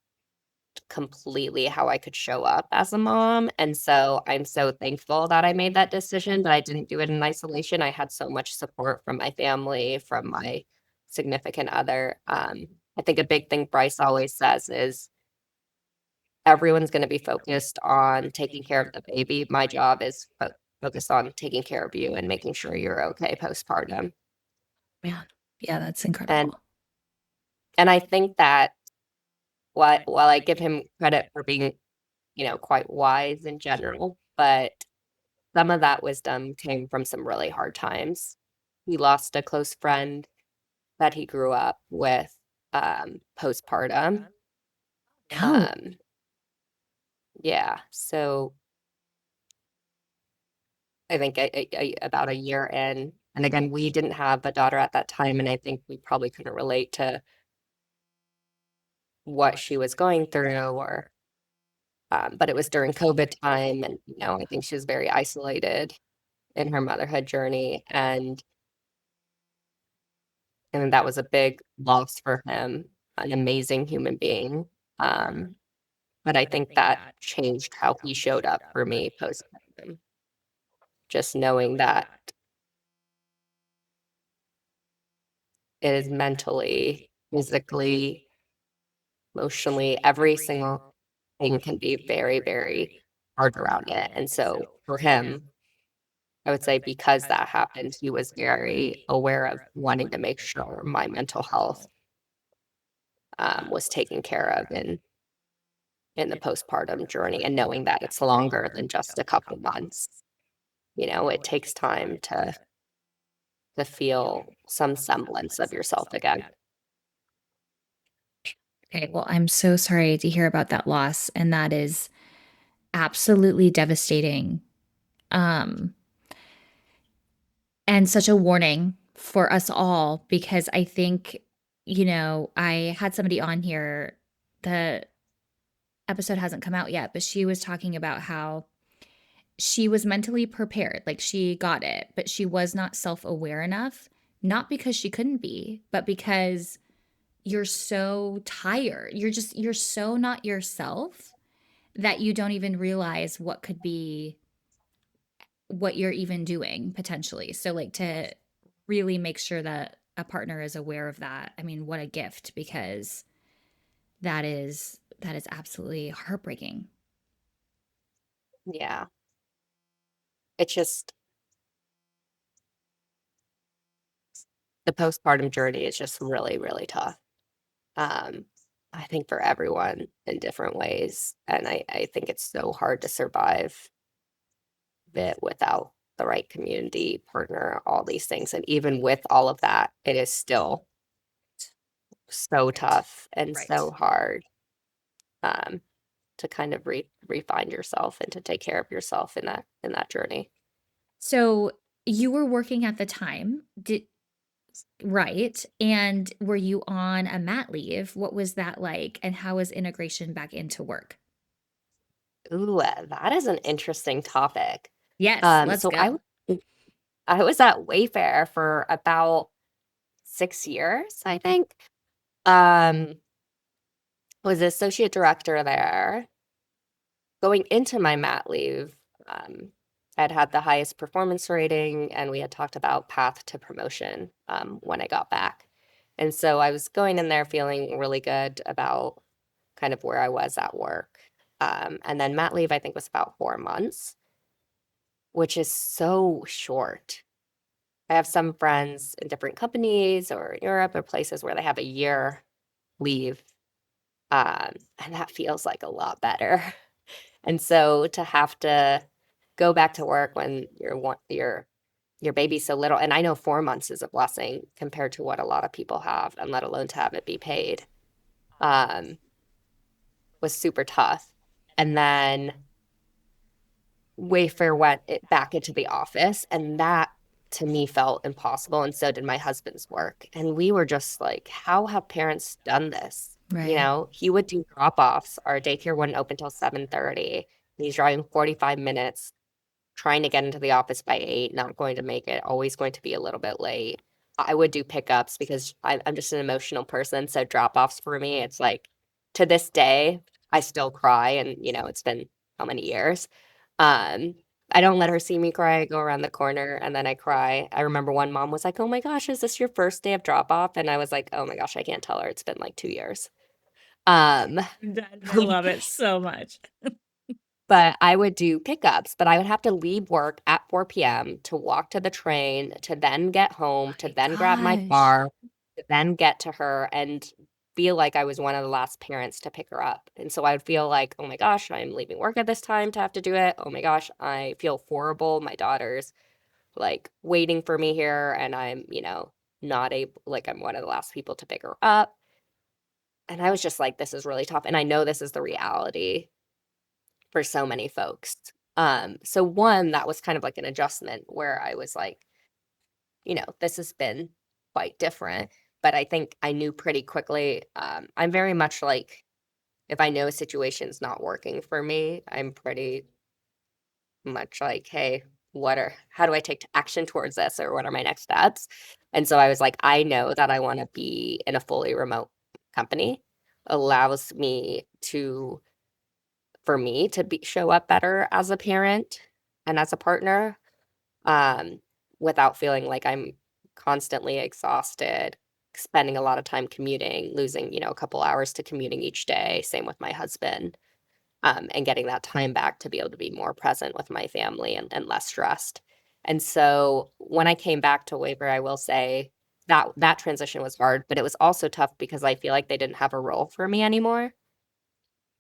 Speaker 1: completely how I could show up as a mom. And so I'm so thankful that I made that decision, but I didn't do it in isolation. I had so much support from my family, from my significant other. I think a big thing Bryce always says is everyone's going to be focused on taking care of the baby. My job is focused on taking care of you and making sure you're okay postpartum.
Speaker 2: Man. Yeah, that's
Speaker 1: And
Speaker 2: incredible.
Speaker 1: and I think that while I give him credit for being, quite wise in general, but some of that wisdom came from some really hard times. He lost a close friend that he grew up with postpartum.
Speaker 2: No.
Speaker 1: Um, yeah, so I think about a year in, and again, we didn't have a daughter at that time, and I think we probably couldn't relate to what she was going through, or but it was during COVID time, and I think she was very isolated in her motherhood journey, and that was a big loss for him, an amazing human being. Um, but I think that changed how he showed up for me postpartum. Just knowing that it is mentally, physically, emotionally, every single thing can be very, very hard around it. And so for him, I would say because that happened, he was very aware of wanting to make sure my mental health was taken care of in the postpartum journey, and knowing that it's longer than just a couple months. It takes time to feel some semblance of yourself again.
Speaker 2: Okay, well, I'm so sorry to hear about that loss, and that is absolutely devastating. Um, and such a warning for us all because I think, I had somebody on here. The episode hasn't come out yet, but she was talking about how she was mentally prepared, like she got it, but she was not self-aware enough, not because she couldn't be, but because you're so tired. You're so not yourself that you don't even realize what you're even doing potentially. So like to really make sure that a partner is aware of that. I mean, what a gift because that is absolutely heartbreaking.
Speaker 1: Yeah. It's just the postpartum journey is just really, really tough. Um, I think for everyone in different ways. And I think it's so hard to survive it without the right community, partner, all these things. And even with all of that, it is still so tough and so hard um, to kind of refine yourself and to take care of yourself in that journey.
Speaker 2: So you were working at the time, right? And were you on a mat leave? What was that like? And how was integration back into work?
Speaker 1: Ooh, that is an interesting topic.
Speaker 2: Yes, let's
Speaker 1: So
Speaker 2: go.
Speaker 1: I was at Wayfair for about 6 years, I think. Um, was the associate director there. Going into my mat leave, I'd had the highest performance rating, and we had talked about path to promotion when I got back. And so I was going in there feeling really good about kind of where I was at work. And then mat leave, I think, was about 4 months. which is so short. I have some friends in different companies or in Europe or places where they have a year leave, and that feels like a lot better. And so to have to go back to work when your baby's so little, and I know 4 months is a blessing compared to what a lot of people have, and let alone to have it be paid, um, was super tough. And then Wayfair went back into the office, and that to me felt impossible. And so did my husband's work. And we were just like, how have parents done this? You
Speaker 2: Right.
Speaker 1: know, he would do drop-offs. Our daycare wouldn't open till 7:30. He's driving 45 minutes, trying to get into the office by 8, not going to make it, always going to be a little bit late. I would do pickups because I'm just an emotional person. So drop-offs for me, it's like to this day, I still cry. And, it's been how many years? Um, I don't let her see me cry. I go around the corner and then I cry. I remember one mom was like, "Oh my gosh, is this your first day of drop-off?" And I was like, "Oh my gosh, I can't tell her. It's been like 2 years." Um,
Speaker 3: I love it so much.
Speaker 1: But I would do pickups, but I would have to leave work at 4 p.m. to walk to the train, to then get home, to then grab my
Speaker 2: Gosh.
Speaker 1: car, to then get to her and feel like I was one of the last parents to pick her up. And so I would feel like, oh my gosh, I'm leaving work at this time to have to do it. Oh my gosh, I feel horrible. My daughter's like waiting for me here, and I'm, not able, like I'm one of the last people to pick her up. And I was just like, this is really tough. And I know this is the reality for so many folks. So one, that was kind of like an adjustment where I was like, this has been quite different. But I think I knew pretty quickly. I'm very much like, if I know a situation's not working for me, I'm pretty much like, hey, how do I take action towards this, or what are my next steps? And so I was like, I know that I want to be in a fully remote company, allows me to for me to show up better as a parent and as a partner, um, without feeling like I'm constantly exhausted, spending a lot of time commuting, losing, a couple hours to commuting each day. Same with my husband, and getting that time back to be able to be more present with my family and less stressed. And so when I came back to Wayfair, I will say that transition was hard, but it was also tough because I feel like they didn't have a role for me anymore.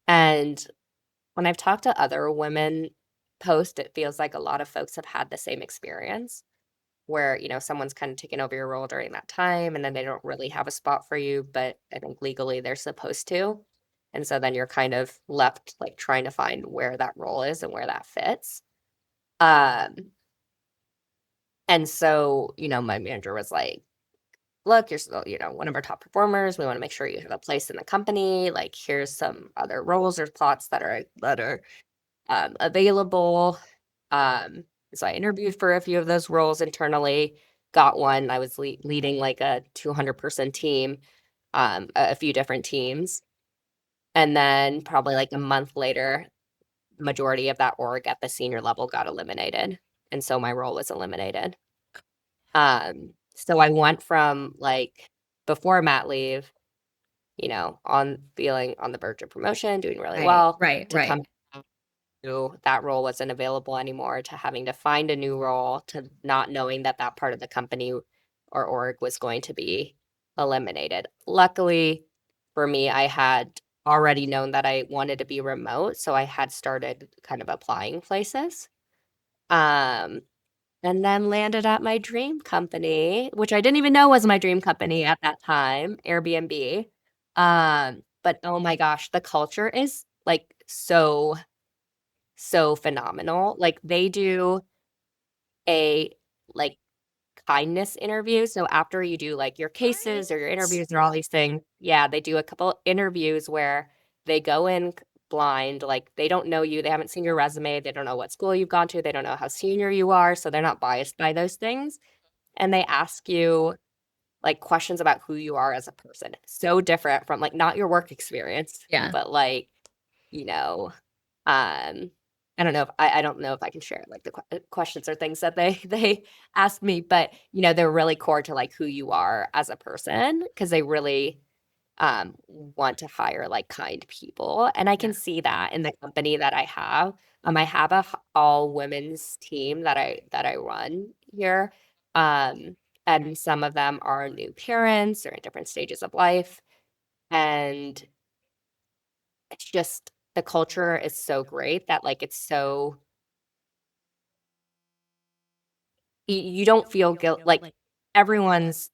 Speaker 1: And when I've talked to other women post, it feels like a lot of folks have had the same experience where, someone's kind of taken over your role during that time and then they don't really have a spot for you, but I think legally they're supposed to. And so then you're kind of left like trying to find where that role is and where that fits. Um, and so, my manager was like, look, you're still, one of our top performers. We want to make sure you have a place in the company. Like, here's some other roles or plots that are available. Um, so I interviewed for a few of those roles internally, got one. I was leading like a 200-person team, a few different teams. And then probably like a month later, majority of that org at the senior level got eliminated. And so my role was eliminated. So I went from like before mat leave, on feeling on the verge of promotion, doing really well, to come that role wasn't available anymore, to having to find a new role, to not knowing that that part of the company or org was going to be eliminated. Luckily for me, I had already known that I wanted to be remote, so I had started kind of applying places. Um, and then landed at my dream company, which I didn't even know was my dream company at that time, Airbnb. But oh my gosh, the culture is like so phenomenal. Like they do a like kindness interview. So after you do like your cases or your interviews or all these things, yeah, they do a couple interviews where they go in blind, like they don't know you, they haven't seen your resume, they don't know what school you've gone to, they don't know how senior you are, so they're not biased by those things. And they ask you like questions about who you are as a person. So different from like not your work experience,
Speaker 2: Yeah.
Speaker 1: but like, you know, um, I don't know if I can share like the questions or things that they asked me, but they're really core to like who you are as a person because they really want to hire like kind people. And I
Speaker 2: Yeah.
Speaker 1: can see that in the company that I have. I have a all women's team that I run here. Um, and some of them are new parents or in different stages of life. And it's just the culture is so great that like it's so you don't feel guilt like everyone's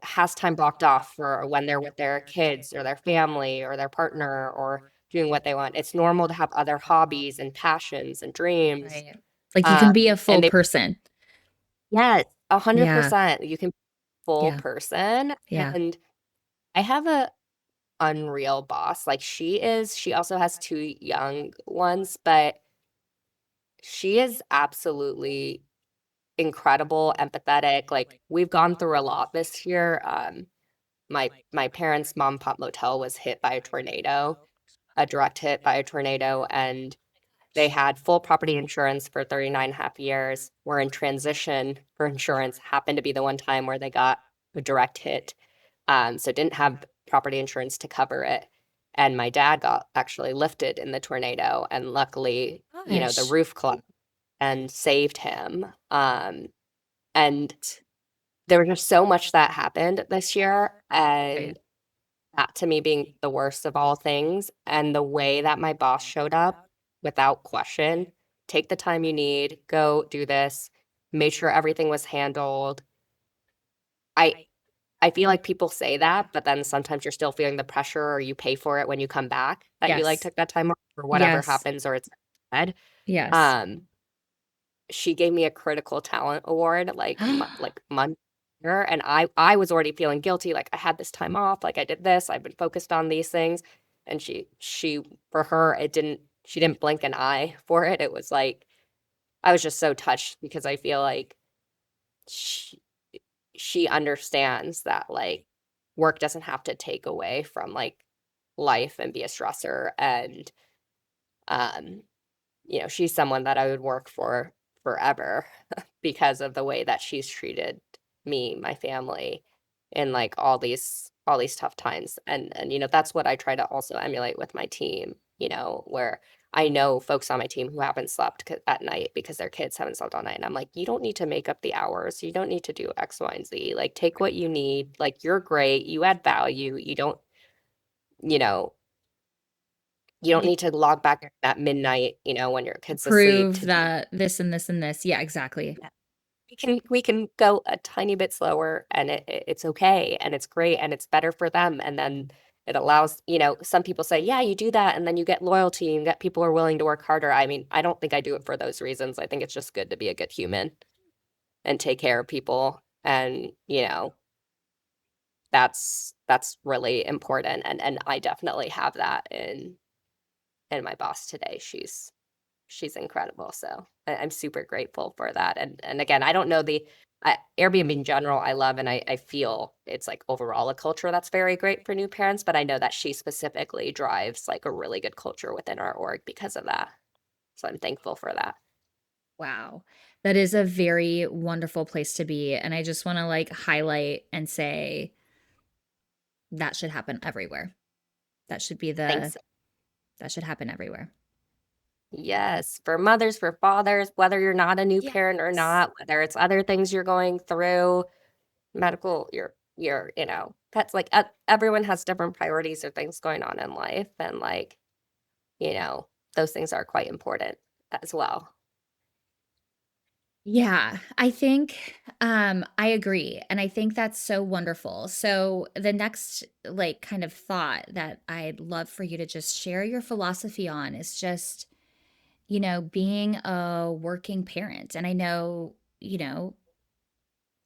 Speaker 1: has time blocked off for when they're with their kids or their family or their partner or doing what they want. It's normal to have other hobbies and passions and dreams.
Speaker 2: Right. Like you can be a
Speaker 1: And
Speaker 2: full
Speaker 1: they,
Speaker 2: person.
Speaker 1: yes,
Speaker 2: Yeah.
Speaker 1: 100%. You can be a full
Speaker 2: Yeah.
Speaker 1: person.
Speaker 2: Yeah.
Speaker 1: And I have a unreal boss. Like she also has two young ones, but she is absolutely incredible, empathetic. Like we've gone through a lot this year. My parents' mom and pop motel was hit by a tornado, a direct hit by a tornado, and they had full property insurance for 39 and a half years. We're in transition for insurance. Happened to be the one time where they got a direct hit. So didn't have property insurance to cover it. And my dad got actually lifted in the tornado, and luckily, the
Speaker 2: Gosh.
Speaker 1: roof collapsed and saved him. And there was just so much that happened this year,
Speaker 2: Right.
Speaker 1: and that to me being the worst of all things, and the way that my boss showed up without question, take the time you need, go do this, made sure everything was handled. I I feel like people say that, but then sometimes you're still feeling the pressure or you pay for it when you come back that you like
Speaker 2: Yes.
Speaker 1: took that time off or whatever
Speaker 2: Yes.
Speaker 1: happens or it's said.
Speaker 2: Yes.
Speaker 1: Um, she gave me a critical talent award like month later, and I was already feeling guilty, like I had this time off, like I did this, I've been focused on these things, and she for her she didn't blink an eye for it. It was like I was just so touched because I feel like she she understands that like work doesn't have to take away from like life and be a stressor, and um she's someone that I would work for forever because of the way that she's treated me, my family, in like all these tough times. And that's what I try to also emulate with my team, where I know folks on my team who haven't slept at night because their kids haven't slept all night. And I'm like, you don't need to make up the hours. You don't need to do X, Y, and Z. Like, take what you need. Like, you're great. You add value. You know, you don't
Speaker 2: Y-
Speaker 1: need to log back at midnight, when your kid's asleep
Speaker 2: Prove
Speaker 1: to do.
Speaker 2: that this and this and this. Yeah, exactly.
Speaker 1: Yeah. We can go a tiny bit slower, and it's okay and it's great and it's better for them. And then it allows, some people say, yeah, you do that and then you get loyalty and get people who are willing to work harder. I mean, I don't think I do it for those reasons. I think it's just good to be a good human and take care of people. And, that's really important. And I definitely have that in my boss today. She's incredible. So I'm super grateful for that. And again, I don't know Airbnb in general, I love, and I feel it's like overall a culture that's very great for new parents, but I know that she specifically drives like a really good culture within our org because of that. So I'm thankful for that.
Speaker 2: Wow. That is a very wonderful place to be. And I just want to like highlight and say that should happen everywhere. That should be
Speaker 1: Thanks.
Speaker 2: that should happen everywhere.
Speaker 1: Yes, for mothers, for fathers, whether you're not a new parent or
Speaker 2: Yes.
Speaker 1: not, whether it's other things you're going through, medical, pets, like everyone has different priorities or things going on in life. And like, you know, those things are quite important as well.
Speaker 2: Yeah, I think I agree and I think that's so wonderful. So the next like kind of thought that I'd love for you to just share your philosophy on is just, being a working parent. And I know,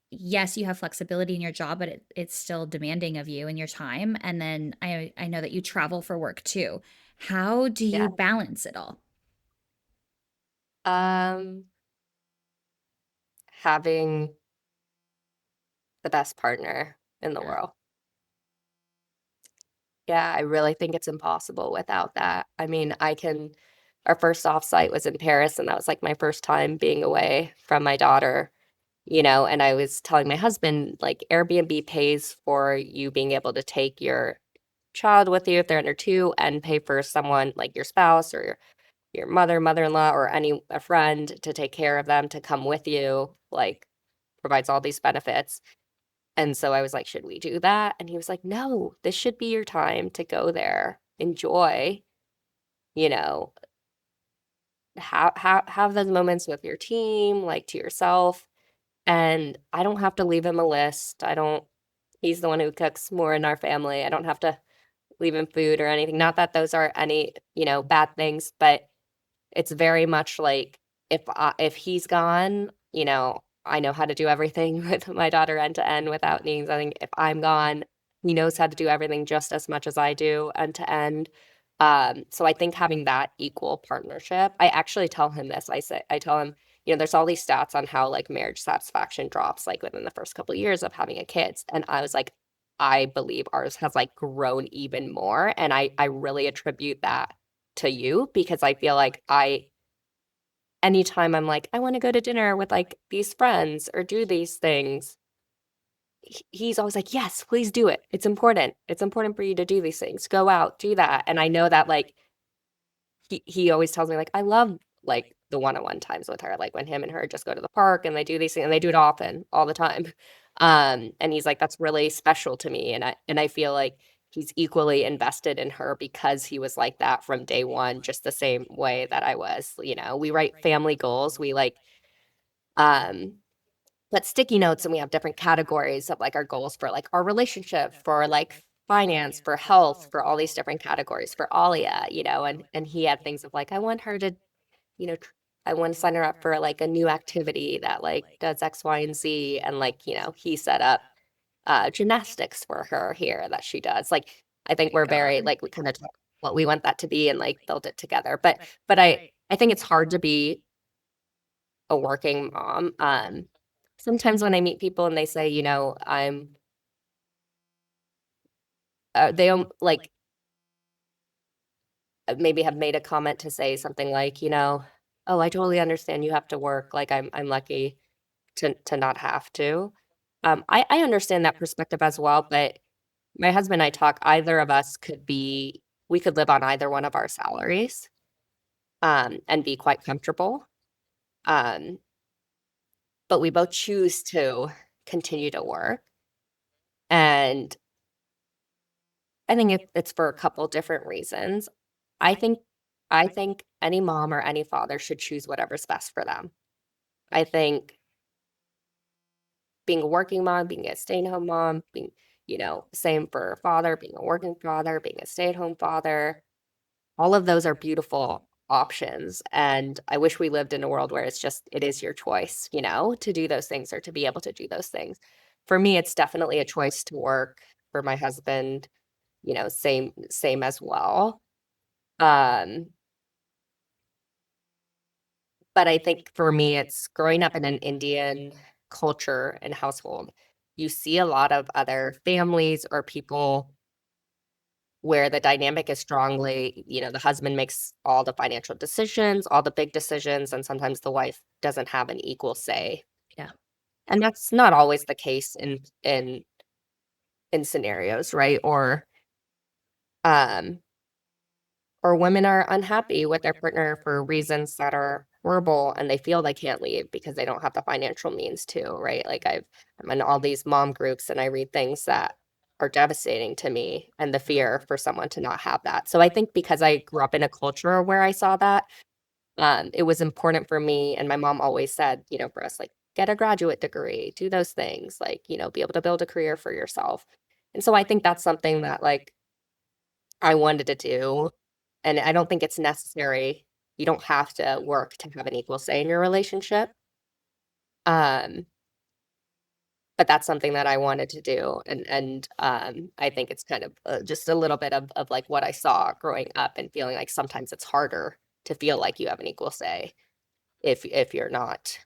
Speaker 2: yes, you have flexibility in your job, but it's still demanding of you and your time. And then I know that you travel for work too. How do you
Speaker 1: Yeah.
Speaker 2: balance it all?
Speaker 1: Um, Having the best partner in the
Speaker 2: Yeah.
Speaker 1: world. Yeah, I really think it's impossible without that. I mean, our first offsite was in Paris, and that was like my first time being away from my daughter. And I was telling my husband, like, Airbnb pays for you being able to take your child with you if they're under 2 and pay for someone like your spouse or your mother, mother-in-law, or a friend to take care of them, to come with you, like, provides all these benefits. And so I was like, "Should we do that?" And he was like, "No, this should be your time to go there, enjoy, you know, have those moments with your team, like, to yourself." And I don't have to leave him a list. I don't He's the one who cooks more in our family. I don't have to leave him food or anything. Not that those are any, bad things, but it's very much like if he's gone, I know how to do everything with my daughter end to end without needing something. If I'm gone, he knows how to do everything just as much as I do end to end. So I think having that equal partnership, I actually tell him this. I tell him, there's all these stats on how like marriage satisfaction drops like within the first couple of years of having a kids. And I was like, I believe ours has like grown even more. And I really attribute that to you because I feel like anytime I'm like, "I wanna go to dinner with, like, these friends or do these things," he's always like, "Yes, please do it. It's important. It's important for you to do these things. Go out, do that." And I know that, like, he always tells me, like, I love, like, the one-on-one times with her, like, when him and her just go to the park and they do these things, and they do it often, all the time. And he's like, "That's really special to me," and I feel like he's equally invested in her because he was like that from day one, just the same way that I was, We write family goals, we, like, um, put sticky notes, and we have different categories of, like, our goals for, like, our relationship, for, like, finance, for health, for all these different categories, for Alia, and he had things of, like, I want her to, you know, tr I wanna sign her up for, like, a new activity that, like, does X, Y, and Z, and, like, he set up, gymnastics for her here that she does, like, I think we're very like, we kinda talk what we want that to be and, like, build it together, but I think it's hard to be a working mom. Sometimes when I meet people and they say, they like maybe have made a comment to say something like, "Oh, I totally understand you have to work. Like I'm lucky to not have to." I understand that perspective as well, but my husband and I talk. Either of us we could live on either one of our salaries, and be quite comfortable. Um, but we both choose to continue to work, and I think it's for a couple different reasons. I think I think any mom or any father should choose whatever's best for them. I think being a working mom, being a stay-at-home mom, same for a father, being a working father, being a stay-at-home father, all of those are beautiful options. And I wish we lived in a world where it is your choice, to do those things or to be able to do those things. For me, it's definitely a choice to work. For my husband, same as well. Um, but I think for me, it's growing up in an Indian culture and household. You see a lot of other families or people where the dynamic is strongly, the husband makes all the financial decisions, all the big decisions, and sometimes the wife doesn't have an equal say.
Speaker 3: Yeah.
Speaker 1: And that's not always the case in scenarios, right? Um or women are unhappy with their partner for reasons that are horrible and they feel they can't leave because they don't have the financial means to, right? Like I'm in all these mom groups and I read things that are devastating to me and the fear for someone to not have that. So I think because I grew up in a culture where I saw that, it was important for me. And my mom always said, for us, like, get a graduate degree, do those things, like, be able to build a career for yourself. And so I think that's something that like I wanted to do, and I don't think it's necessary. You don't have to work to have an equal say in your relationship. Um, but that's something that I wanted to do, and I think it's kind of, just a little bit of like what I saw growing up and feeling like sometimes it's harder to feel like you have an equal say if you're not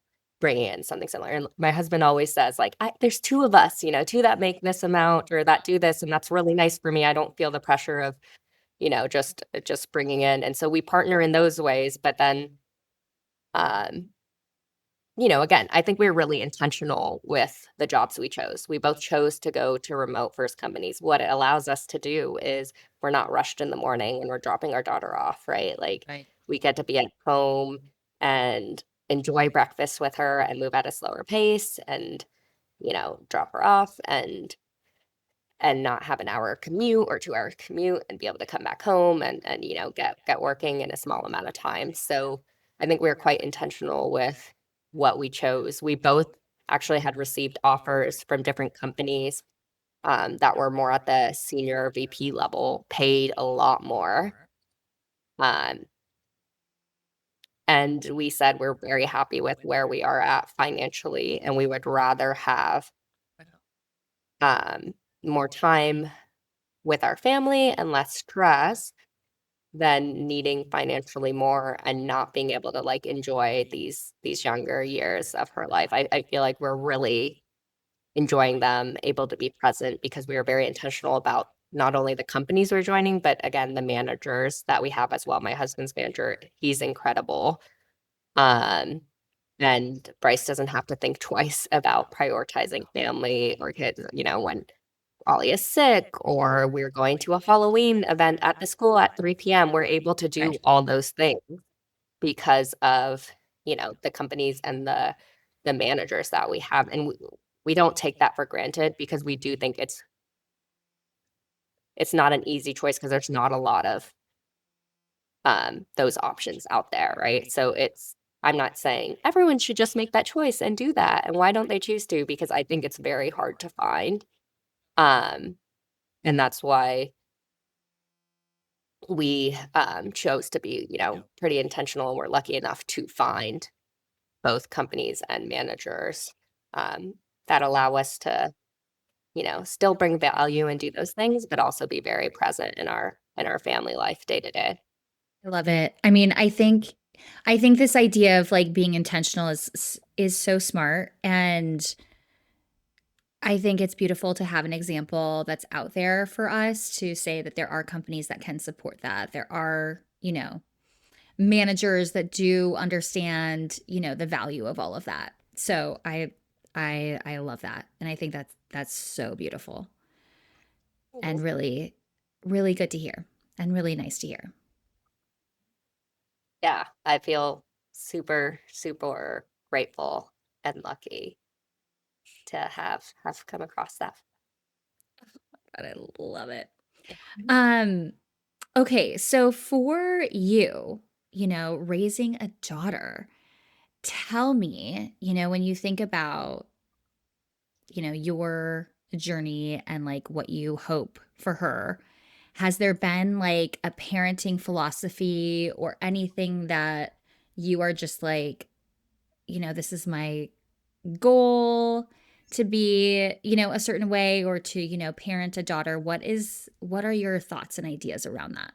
Speaker 1: bringing in something similar, and my husband always says, like, "There's 2 of us, 2 that make this amount or that do this, and that's really nice for me. I don't feel the pressure of just bringing in," and so we partner in those ways, but then, um, again, I think we're really intentional with the jobs we chose. We both chose to go to remote first companies. What it allows us to do is we're not rushed in the morning and we're dropping our daughter off, right? Like
Speaker 2: Right.
Speaker 1: we get to be at home and enjoy breakfast with her and move at a slower pace and, drop her off and not have an hour commute or 2 hour commute and be able to come back home and get working in a small amount of time. So I think we were quite intentional with what we chose. We both actually had received offers from different companies that were more at the senior VP level, paid a lot more. Um, and we said we're very happy with where we are at financially, and we would rather have um, more time with our family and less stress than needing financially more and not being able to like enjoy these younger years of her life. I feel like we're really enjoying them, able to be present because we are very intentional about not only the companies we're joining, but again, the managers that we have as well. My husband's manager, he's incredible. Um, and Bryce doesn't have to think twice about prioritizing family or kids, when Alia is sick or we're going to a Halloween event at the school at 3 p.m. We're able to do
Speaker 2: Right.
Speaker 1: all those things because of, the companies and the managers that we have. And we don't take that for granted because we do think it's not an easy choice because there's not a lot of those options out there, right? So I'm not saying everyone should just make that choice and do that. And why don't they choose to? Because I think it's very hard to find. Um, and that's why we chose to be, pretty intentional, and we're lucky enough to find both companies and managers that allow us to, still bring value and do those things, but also be very present in our family life day to day.
Speaker 2: I love it. I mean, I think this idea of like being intentional is so smart, and I think it's beautiful to have an example that's out there for us to say that there are companies that can support that. There are, managers that do understand, the value of all of that. So I love that. And I think that's so beautiful and
Speaker 1: Mhm.
Speaker 2: really really good to hear and really nice to hear.
Speaker 1: Yeah, I feel super, super grateful and lucky to have come across that.
Speaker 2: But I love it.
Speaker 1: Mhm.
Speaker 2: Um okay, so for you, raising a daughter, tell me, when you think about, your journey and like what you hope for her, has there been like a parenting philosophy or anything that you are just like, this is my goal to be, a certain way or to, parent a daughter? What are your thoughts and ideas around that?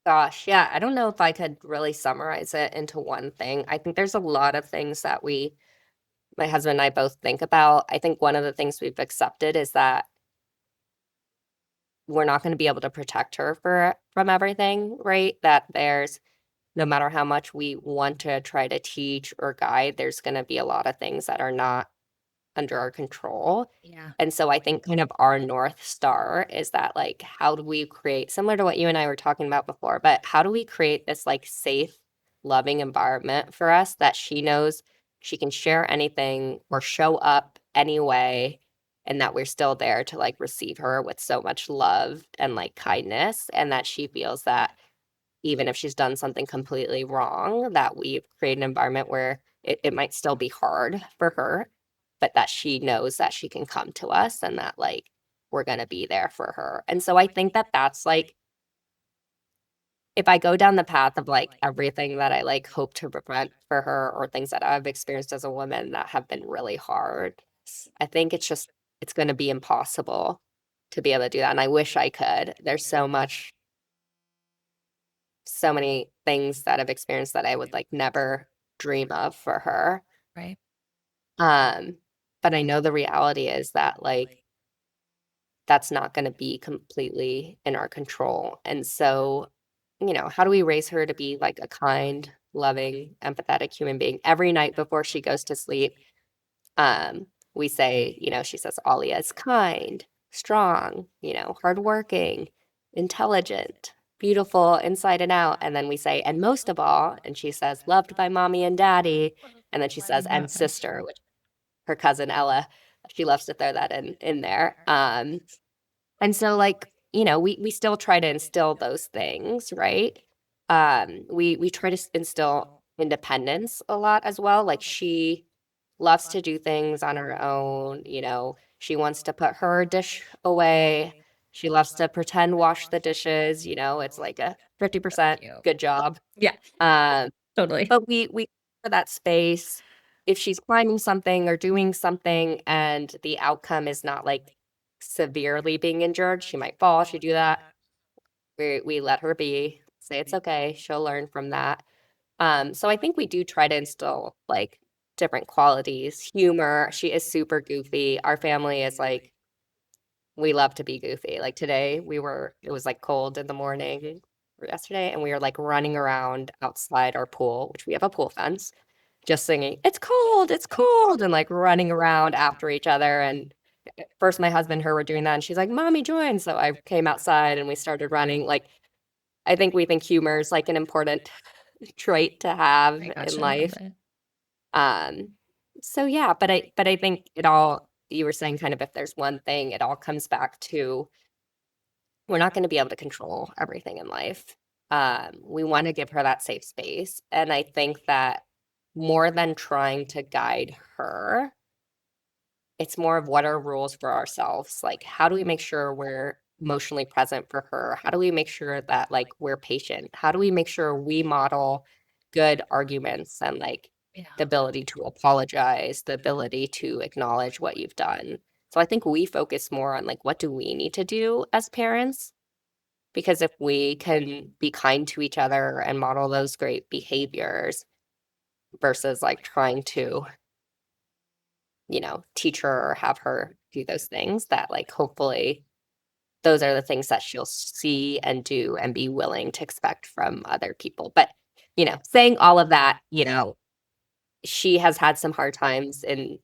Speaker 1: Gosh, yeah, I don't know if I could really summarize it into one thing. I think there's a lot of things that my husband and I both think about. I think one of the things we've accepted is that we're not gonna be able to protect her from everything, right? That there's no matter how much we want to try to teach or guide, there's gonna be a lot of things that are not under our control.
Speaker 2: Yeah.
Speaker 1: And so I think kind of our North Star is that, like, how do we create, similar to what you and I were talking about before, but how do we create this like safe, loving environment for us that she knows she can share anything or show up anyway, and that we're still there to like receive her with so much love and like kindness, and that she feels that even if she's done something completely wrong, that we've created an environment where it might still be hard for her, but that she knows that she can come to us and that like we're going to be there for her. And so I think that that's like, if I go down the path of like everything that I like hope to prevent for her or things that I've experienced as a woman that have been really hard, I think it's going to be impossible to be able to do that. And I wish I could. There's so many things that I've experienced that I would like never dream of for her.
Speaker 2: Right.
Speaker 1: Um, but I know the reality is that like that's not going to be completely in our control. And so, how do we raise her to be like a kind, loving, empathetic human being. Every night before she goes to sleep, we say, she says, Alia is kind, strong, hardworking, intelligent, beautiful inside and out. And then we say, and most of all, and she says, loved by mommy and daddy. And then she says, and sister, which her cousin Ella, she loves to throw that in there. And so like, we still try to instill those things, right? We try to instill independence a lot as well. Like she loves to do things on her own, she wants to put her dish away. She loves to pretend wash the dishes, it's like a 50%
Speaker 2: Cute.
Speaker 1: good job.
Speaker 3: Yeah,
Speaker 1: Um,
Speaker 3: totally.
Speaker 1: but we for that space. If she's climbing something or doing something and the outcome is not like severely being injured, she might fall, she do that. We let her be, say it's okay, she'll learn from that. So I think we do try to instill like different qualities, humor. She is super goofy. Our family is like, we love to be goofy. Like today, it was like cold in the morning or yesterday, and we were like running around outside our pool, which we have a pool fence, just singing, it's cold, and like running around after each other. And first, my husband and her were doing that, and she's like, Mommy, join. So I came outside and we started running. Like, I think we think humor is like an important trait to have
Speaker 3: I
Speaker 1: in
Speaker 3: gotcha. I love
Speaker 1: life.
Speaker 3: it.
Speaker 1: Um, so yeah, but I think it all, you were saying kind of if there's one thing, it all comes back to we're not going to be able to control everything in life. We want to give her that safe space. And I think that more than trying to guide her, it's more of what are rules for ourselves. Like, how do we make sure we're emotionally present for her? How do we make sure that like we're patient? How do we make sure we model good arguments and like
Speaker 3: Yeah.
Speaker 1: the ability to apologize, the ability to acknowledge what you've done? So I think we focus more on like what do we need to do as parents? Because if we can be kind to each other and model those great behaviors versus like trying to teach her or have her do those things that like hopefully those are the things that she'll see and do and be willing to expect from other people. But, saying all of that, she has had some hard times in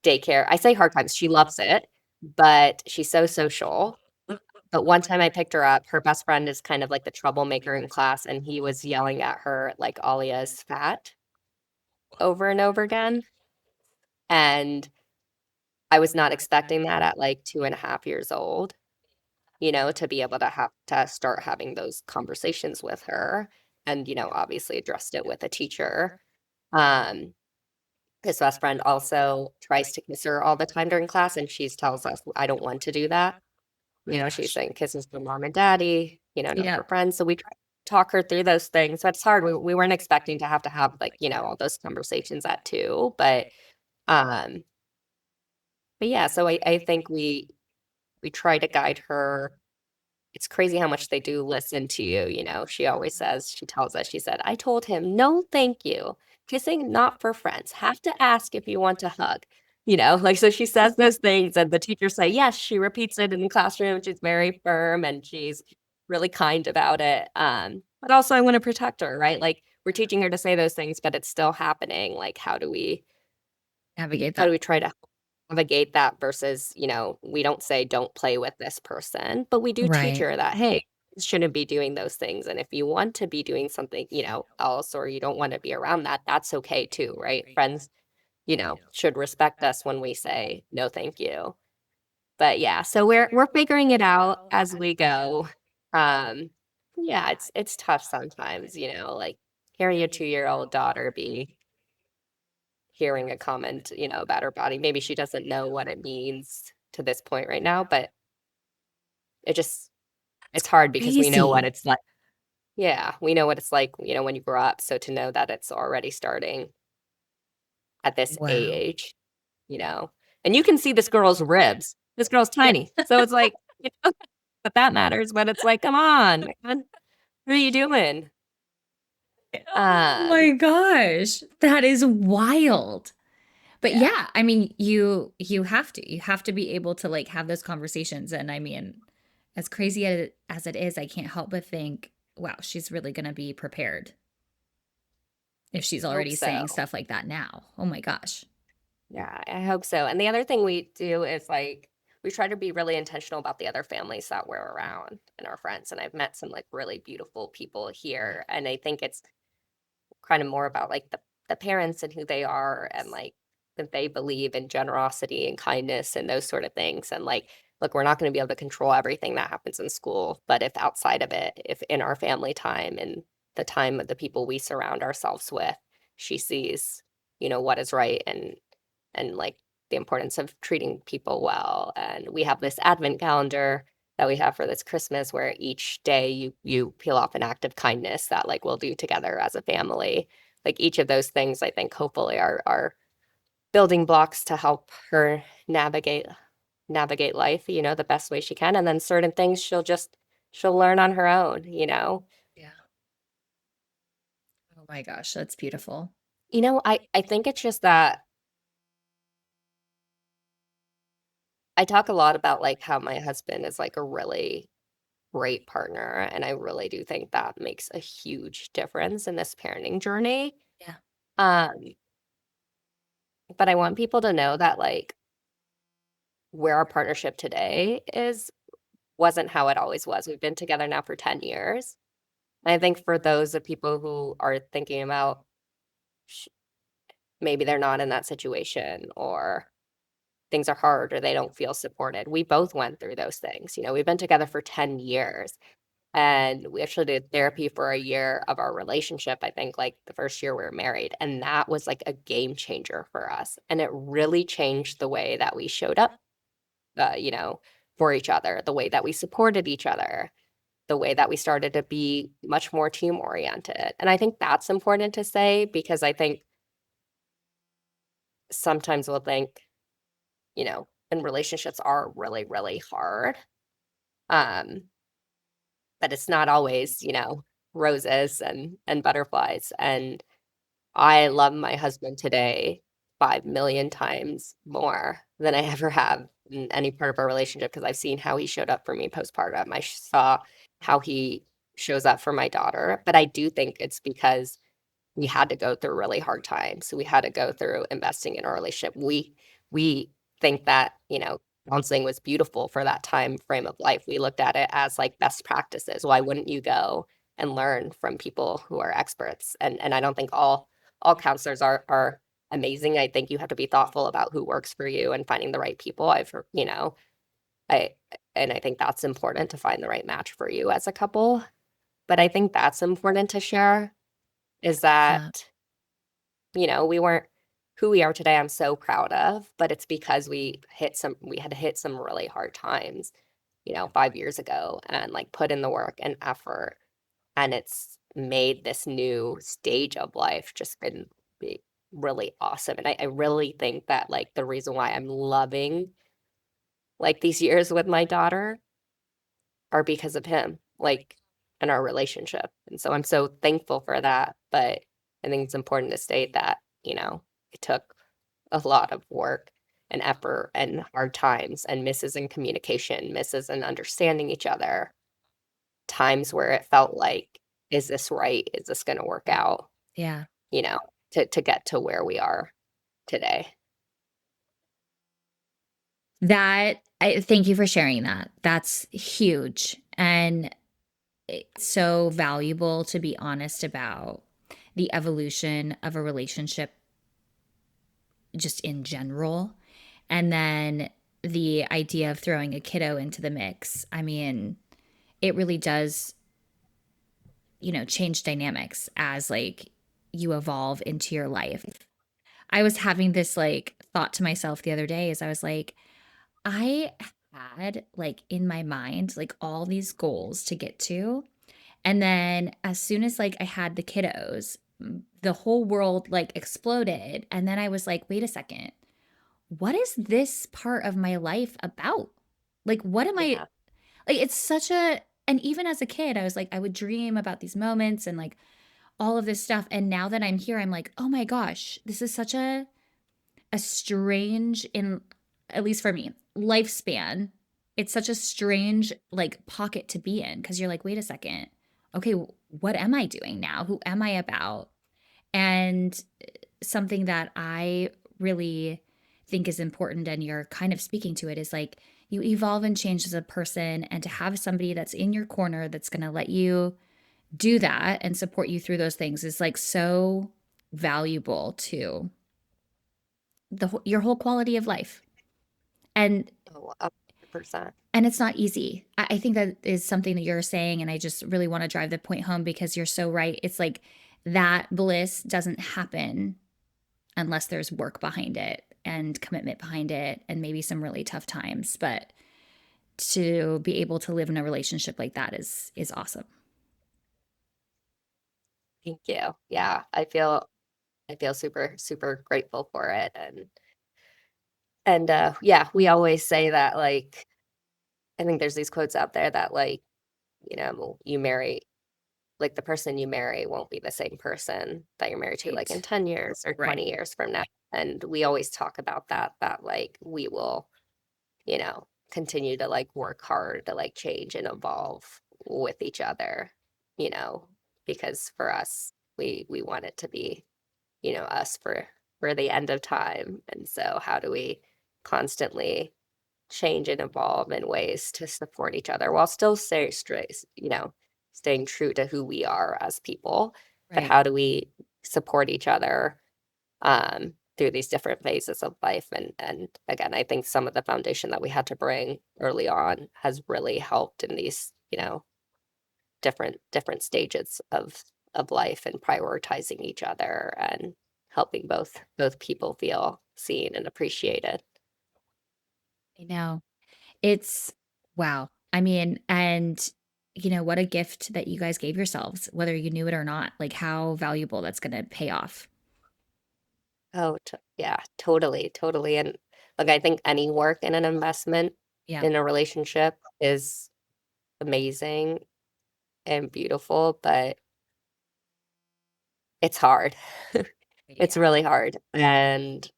Speaker 1: daycare. I say hard times, she loves it, but she's so social. But one time I picked her up, her best friend is kind of like the troublemaker in class, and he was yelling at her like Alia's fat over and over again. And I was not expecting that at like 2.5 years old, to be able to have to start having those conversations with her and, obviously addressed it with a teacher. Um, his best friend also tries to kiss her all the time during class, and she tells us, I don't want to do that. She's saying kisses for mom and daddy, not
Speaker 3: Yeah.
Speaker 1: for friends. So we try to talk her through those things. So it's hard. We weren't expecting to have like, all those conversations at 2, um, but yeah, so I think we try to guide her. It's crazy how much they do listen to you, she tells us, she said, I told him, no, thank you. Kissing, not for friends. Have to ask if you want to hug. Like, so she says those things, and the teachers say, yes, she repeats it in the classroom. She's very firm and she's really kind about it. But also I want to protect her, right? Like, we're teaching her to say those things, but it's still happening. Like,
Speaker 3: Navigate
Speaker 1: how do
Speaker 3: that.
Speaker 1: we try to navigate that versus, we don't say don't play with this person, but we do teach
Speaker 3: Right.
Speaker 1: her that, hey, you shouldn't be doing those things. And if you want to be doing something, else, or you don't want to be around that, that's okay too, right? Friends, should respect us when we say no, thank you. But yeah, so we're figuring it out as we go. Um, yeah, it's tough sometimes, like hearing your 2-year-old daughter be hearing a comment, about her body. Maybe she doesn't know what it means to this point right now, but it just it's hard because we know what
Speaker 3: Crazy.
Speaker 1: it's like. Yeah, we know what it's like, when you grow up. So to know that it's already starting at this
Speaker 3: Wow.
Speaker 1: age, and you can see this girl's ribs. This girl's
Speaker 3: Yeah.
Speaker 1: tiny. So it's like, but that matters. But it's like, come on, man. What are you doing?
Speaker 3: Oh
Speaker 1: Um,
Speaker 3: my gosh. That is wild. But
Speaker 1: yeah.
Speaker 3: yeah, I mean, you have to be able to like have those conversations. And I mean, as crazy as it is, I can't help but think, wow, she's really gonna be prepared. if she's
Speaker 1: I hope
Speaker 3: already saying
Speaker 1: so.
Speaker 3: stuff like that now. Oh my gosh.
Speaker 1: Yeah, I hope so. And the other thing we do is like we try to be really intentional about the other families that we're around and our friends. And I've met some like really beautiful people here. And I think it's kind of more about like the parents and who they are and like that they believe in generosity and kindness and those sort of things. And like, look, we're not going to be able to control everything that happens in school, but if outside of it, if in our family time and the time of the people we surround ourselves with, she sees, what is right and like the importance of treating people well. And we have this advent calendar that we have for this Christmas where each day you peel off an act of kindness that like we'll do together as a family. Like each of those things I think hopefully are building blocks to help her navigate life, the best way she can. And then certain things she'll learn on her own.
Speaker 3: Yeah. Oh my gosh, that's beautiful.
Speaker 1: I think it's just that I talk a lot about like how my husband is like a really great partner, and I really do think that makes a huge difference in this parenting journey.
Speaker 3: Yeah.
Speaker 1: Um, but I want people to know that like where our partnership today is wasn't how it always was. We've been together now for 10 years. And I think for those of people who are thinking about sh- maybe they're not in that situation or things are hard or they don't feel supported. We both went through those things. We've been together for 10 years. And we actually did therapy for a year of our relationship, I think, like, the first year we were married, and that was, like, a game changer for us, and it really changed the way that we showed up, uh, you know, for each other, the way that we supported each other, the way that we started to be much more team-oriented, and I think that's important to say because I think sometimes we'll think, and relationships are really, really hard, um, but it's not always, roses and butterflies, and I love my husband today 5,000,000 times more than I ever have in any part of our relationship because I've seen how he showed up for me postpartum. I saw how he shows up for my daughter, but I do think it's because we had to go through really hard times. So we had to go through investing in our relationship. We think that, counseling was beautiful for that time frame of life. We looked at it as like best practices. Why wouldn't you go and learn from people who are experts? And I don't think all counselors are amazing. I think you have to be thoughtful about who works for you and finding the right people. I and I think that's important to find the right match for you as a couple. But I think that's important to share is
Speaker 3: Yeah.
Speaker 1: that we weren't who we are today, I'm so proud of, but it's because we had to hit some really hard times, 5 years ago and, like, put in the work and effort, and it's made this new stage of life just be really awesome, and I really think that, like, the reason why I'm loving, like, these years with my daughter are because of him, like, and our relationship, and so I'm so thankful for that, but I think it's important to state that, it took a lot of work and effort and hard times and misses in communication, misses in understanding each other, times where it felt like, "Is this right? Is this gonna work out?"
Speaker 3: Yeah.
Speaker 1: You know, to get to where we are today.
Speaker 3: That I thank you for sharing that. That's huge, and it's so valuable to be honest about the evolution of a relationship just in general, and then the idea of throwing a kiddo into the mix. I mean, it really does, change dynamics as, like, you evolve into your life. I was having this, like, thought to myself the other day as I was like, I had, like, in my mind, like, all these goals to get to, and then as soon as, like, I had the kiddos, the whole world, like, exploded, and then I was like, "Wait a second. What is this part of my life about? Like, what am I"
Speaker 1: Yeah,
Speaker 3: like, it's such a and even as a kid, I was like, I would dream about these moments and, like, all of this stuff, and now that I'm here, I'm like, "Oh my gosh, this is such a strange in at least for me, lifespan. It's such a strange, like, pocket to be in because 'cause you're like, "Wait a second. Okay, what am I doing now? Who am I about?" And something that I really think is important, and you're kind of speaking to it, is like you evolve and change as a person, and to have somebody that's in your corner that's going to let you do that and support you through those things is like so valuable to your whole quality of life. And
Speaker 1: Oh, 100%.
Speaker 3: it's not easy. I think that is something that you're saying, and I just really want to drive the point home because you're so right. It's like that bliss doesn't happen unless there's work behind it and commitment behind it and maybe some really tough times. But to be able to live in a relationship like that is awesome.
Speaker 1: Thank you. Yeah, I feel super, super grateful for it, and yeah, we always say that, like, I think there's these quotes out there that, like, you marry like, the person you marry won't be the same person that you're married to, like, in
Speaker 3: Right.
Speaker 1: 10 years or
Speaker 3: Right.
Speaker 1: 20 years from now, and we always talk about that, like, we will, continue to, like, work hard to, like, change and evolve with each other, you know, because for us, we want it to be, us for the end of time, and so how do we constantly change and evolve in ways to support each other while still stay straight, staying true to who we are as people. But
Speaker 3: Right.
Speaker 1: how do we support each other through these different phases of life? And again, I think some of the foundation that we had to bring early on has really helped in these, different stages of life and prioritizing each other and helping both people feel seen and appreciated.
Speaker 3: I know. It's wow. I mean, and what a gift that you guys gave yourselves, whether you knew it or not, like how valuable that's going to pay off.
Speaker 1: Oh, yeah, totally, totally. And look, I think any work in an investment
Speaker 3: Yeah.
Speaker 1: in a relationship is amazing and beautiful, but it's hard.
Speaker 3: Yeah.
Speaker 1: It's really hard. And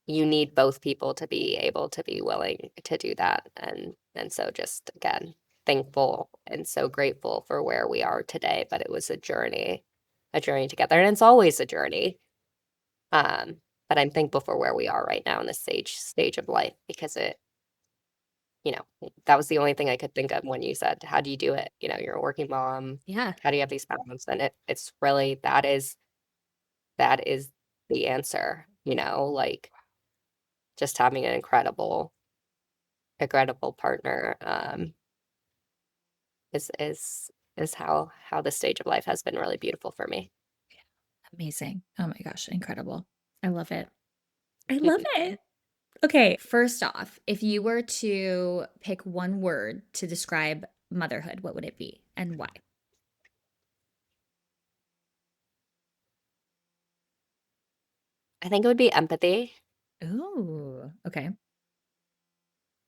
Speaker 1: you need both people to be able to be willing to do that. And so just again, thankful and so grateful for where we are today. But it was a journey together. And it's always a journey. Um, but I'm thankful for where we are right now in this stage of life because that was the only thing I could think of when you said, "How do you do it?" You're a working mom.
Speaker 3: Yeah.
Speaker 1: How do you have these balance? And it's really that is the answer, like just having an incredible partner is how this stage of life has been really beautiful for me.
Speaker 3: Amazing. Oh my gosh, incredible. I love it. I love it. Okay, first off, if you were to pick one word to describe motherhood, what would it be and why?
Speaker 1: I think it would be empathy.
Speaker 3: Ooh, okay.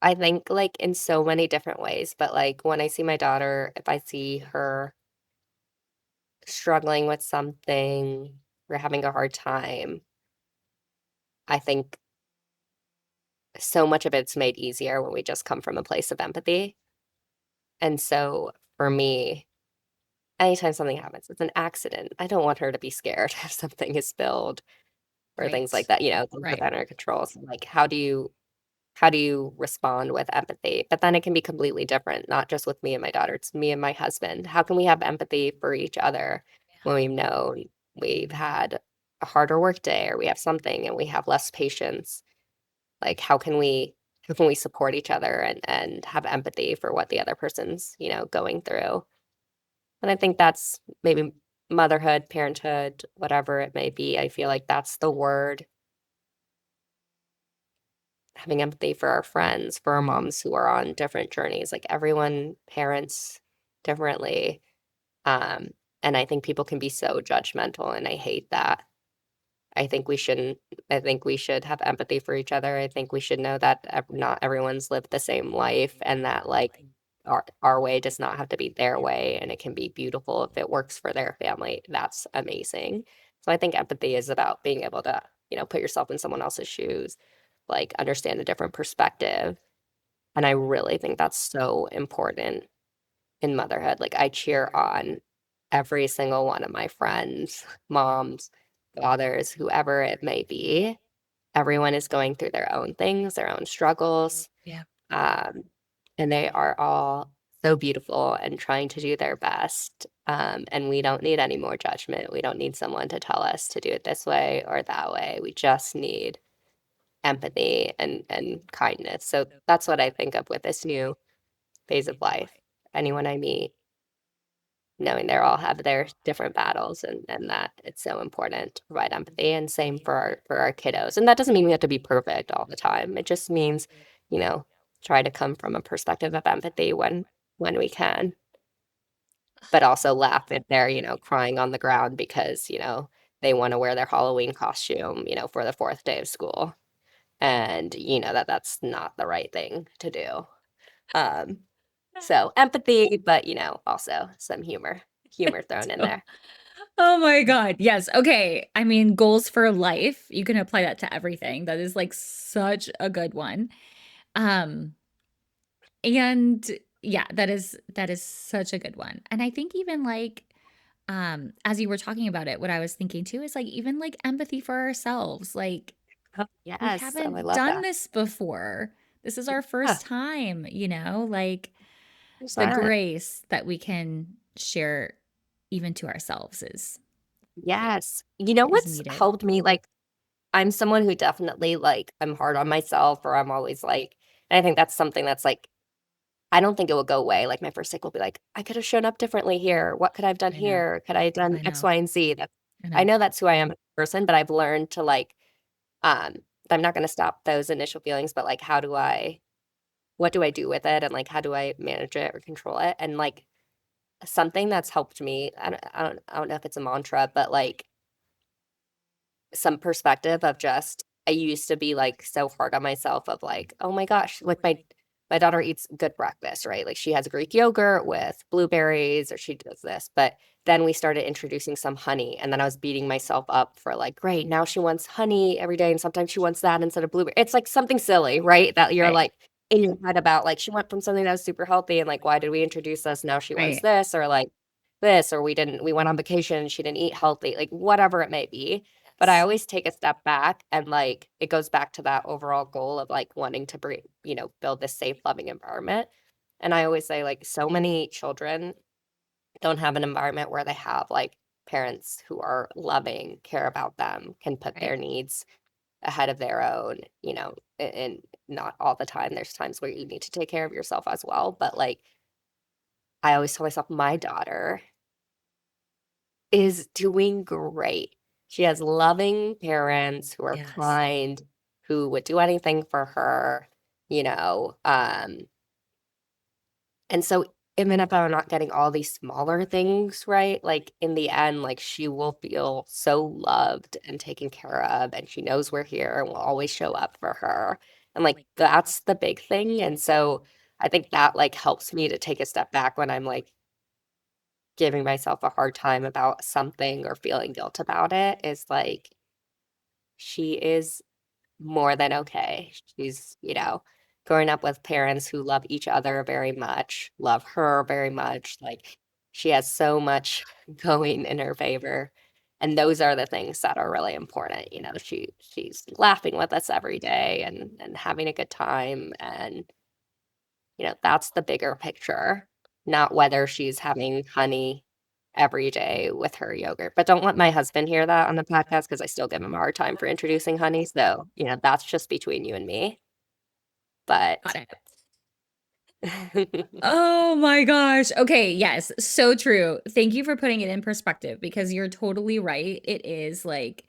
Speaker 1: I think like in so many different ways, but like when I see my daughter, if I see her struggling with something or having a hard time, I think so much of it's made easier when we just come from a place of empathy. And so for me, anytime something happens, it's an accident. I don't want her to be scared if something is spilled or things like
Speaker 3: Right.
Speaker 1: that, things
Speaker 3: Right.
Speaker 1: within our control. So like how do you respond with empathy? But then it can be completely different, not just with me and my daughter, it's me and my husband. How can we have empathy for each other when we've known we've had a harder work day or we have something and we have less patience? Like how can we support each other and have empathy for what the other person's, going through? And I think that's maybe motherhood, parenthood, whatever it may be. I feel like that's the word, having empathy for our friends, for our moms who are on different journeys. Like everyone parents differently. Um, and I think people can be so judgmental, and I hate that. I think we shouldn't. I think we should have empathy for each other. I think we should know that not everyone's lived the same life, and that like our way does not have to be their way, and it can be beautiful if it works for their family. That's amazing. So I think empathy is about being able to, put yourself in someone else's shoes, like understand a different perspective. And I really think that's so important in motherhood. Like I cheer on every single one of my friends, moms, fathers, whoever it may be, everyone is going through their own things, their own struggles.
Speaker 3: Yeah.
Speaker 1: Um, and they are all so beautiful and trying to do their best. And we don't need any more judgment. We don't need someone to tell us to do it this way or that way. We just need empathy and kindness. So that's what I think of with this new phase of life. Anyone I meet, knowing they all have their different battles and that it's so important to provide empathy, and same for our kiddos. And that doesn't mean we have to be perfect all the time. It just means, you know, try to come from a perspective of empathy when we can, but also laugh if they're, crying on the ground because, they want to wear their Halloween costume, for the fourth day of school. And that's not the right thing to do. Um, so empathy, but also some humor thrown in
Speaker 3: So
Speaker 1: there.
Speaker 3: oh my God. Yes. Okay. I mean, goals for life. You can apply that to everything. That is like such a good one. Um, and yeah, that is such a good one. And I think even like as you were talking about it, what I was thinking too is like even like empathy for ourselves. Like
Speaker 1: Oh,
Speaker 3: we
Speaker 1: yes. Oh, I
Speaker 3: haven't
Speaker 1: love
Speaker 3: done
Speaker 1: that.
Speaker 3: this before. This is our
Speaker 1: Yeah,
Speaker 3: first time, like the
Speaker 1: 100%.
Speaker 3: grace that we can share even to ourselves
Speaker 1: Yes. You know
Speaker 3: is
Speaker 1: what's
Speaker 3: needed.
Speaker 1: helped me? Like, I'm someone who definitely, like, I'm hard on myself, or I'm always like, and I think that's something that's like, I don't think it will go away. Like, my first take will be like, I could have shown up differently here. What could I have done
Speaker 3: I know.
Speaker 1: here? Could I have done
Speaker 3: I
Speaker 1: X,
Speaker 3: know.
Speaker 1: Y, and Z?
Speaker 3: I
Speaker 1: I
Speaker 3: know.
Speaker 1: know that's who I am as a person, but I've learned to like, um, I'm not going to stop those initial feelings, but like, what do I do with it? And like, how do I manage it or control it? And like, something that's helped me, I don't know if it's a mantra, but like, some perspective of just I used to be, like, so hard on myself of, like, "Oh my gosh," like, my daughter eats good breakfast, right? Like, she has Greek yogurt with blueberries, or she does this, but then we started introducing some honey, and then I was beating myself up for, like, "Great, now she wants honey every day, and sometimes she wants that instead of blueberry." It's, like, something silly, right? That you're,
Speaker 3: Right.
Speaker 1: like, in your head about, like, she went from something that was super healthy, and, like, "Why did we introduce this? Now she wants
Speaker 3: Right.
Speaker 1: this," or, like, this, or we went on vacation, and she didn't eat healthy, like, whatever it may be. But I
Speaker 3: Yes.
Speaker 1: always take a step back, and, like, it goes back to that overall goal of, like, wanting to build this safe, loving environment, and I always say, like, so many children don't have an environment where they have, like, parents who are loving, care about them, can put
Speaker 3: Right.
Speaker 1: their needs ahead of their own, and not all the time, there's times where you need to take care of yourself as well, but, like, I always tell myself, "My daughter is doing great. She has loving parents who are
Speaker 3: Yes.
Speaker 1: kind, who would do anything for her, you know, um, and so even if I'm not getting all these smaller things right, like, in the end, like, she will feel so loved and taken care of, and she knows we're here and we'll always show up for her, and, like, that's the big thing, and so I think that, like, helps me to take a step back when I'm, like, giving myself a hard time about something or feeling guilt about it, is like, she is more than okay. She's, growing up with parents who love each other very much, love her very much, like, she has so much going in her favor, and those are the things that are really important, she's laughing with us every day and having a good time, and that's the bigger picture, not whether she's having honey every day with her yogurt. But don't let my husband hear that on the podcast because I still give him a hard time for introducing honey. So, that's just between you and me.
Speaker 3: Got
Speaker 1: But
Speaker 3: it. Oh my gosh. Okay, yes, so true. Thank you for putting it in perspective because you're totally right. It is like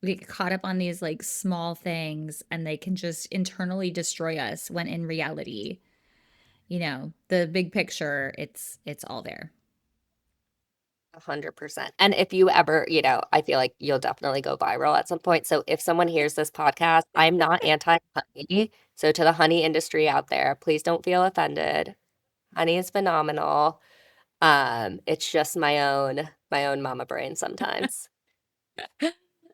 Speaker 3: we get caught up on these like small things and they can just internally destroy us when in reality, the big picture, it's all there.
Speaker 1: 100%. And if you ever, I feel like you'll definitely go viral at some point. So if someone hears this podcast, I'm not anti honey. So to the honey industry out there, please don't feel offended. Honey is phenomenal. It's just my own mama brain sometimes.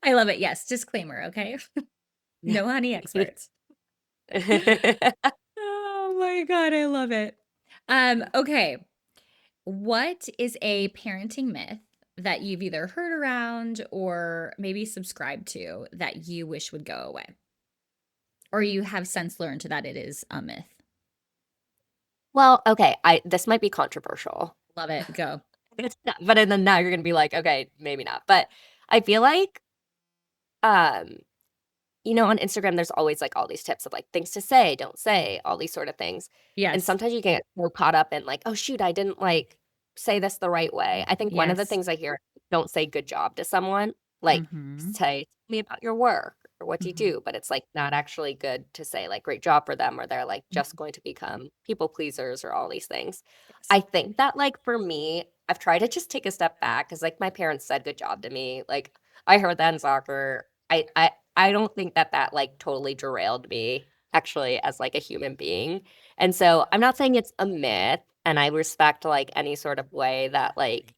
Speaker 3: I love it. Yes, disclaimer, okay? No honey experts. Oh my God, I love it. Okay. What is a parenting myth that you've either heard around or maybe subscribed to that you wish would go away? Or you have since learned that it is a myth?
Speaker 1: Well, okay, I this might be controversial.
Speaker 3: Love it. Go.
Speaker 1: It's not, but then now you're gonna be like, "Okay, maybe not." But I feel like, um, on Instagram, there's always, like, all these tips of, like, things to say, don't say, all these sort of things, and
Speaker 3: Yes.
Speaker 1: sometimes you get so caught up in, like, "Oh, shoot, I didn't, like, say this the right way." I think one of the
Speaker 3: Yes.
Speaker 1: things I hear, don't say good job to someone, like,
Speaker 3: Mhm.
Speaker 1: say, "Tell me about your work," or "What do you
Speaker 3: Mhm.
Speaker 1: do?" But it's, like, not actually good to say, like, "Great job" for them, or they're, like, just
Speaker 3: Mhm.
Speaker 1: going to become people pleasers or all these things.
Speaker 3: Yes.
Speaker 1: I think that, like, for me, I've tried to just take a step back because, like, my parents said good job to me, like, I heard that in soccer. I don't think that that, like, totally derailed me, actually, as, like, a human being, and so I'm not saying it's a myth, and I respect, like, any sort of way that, like,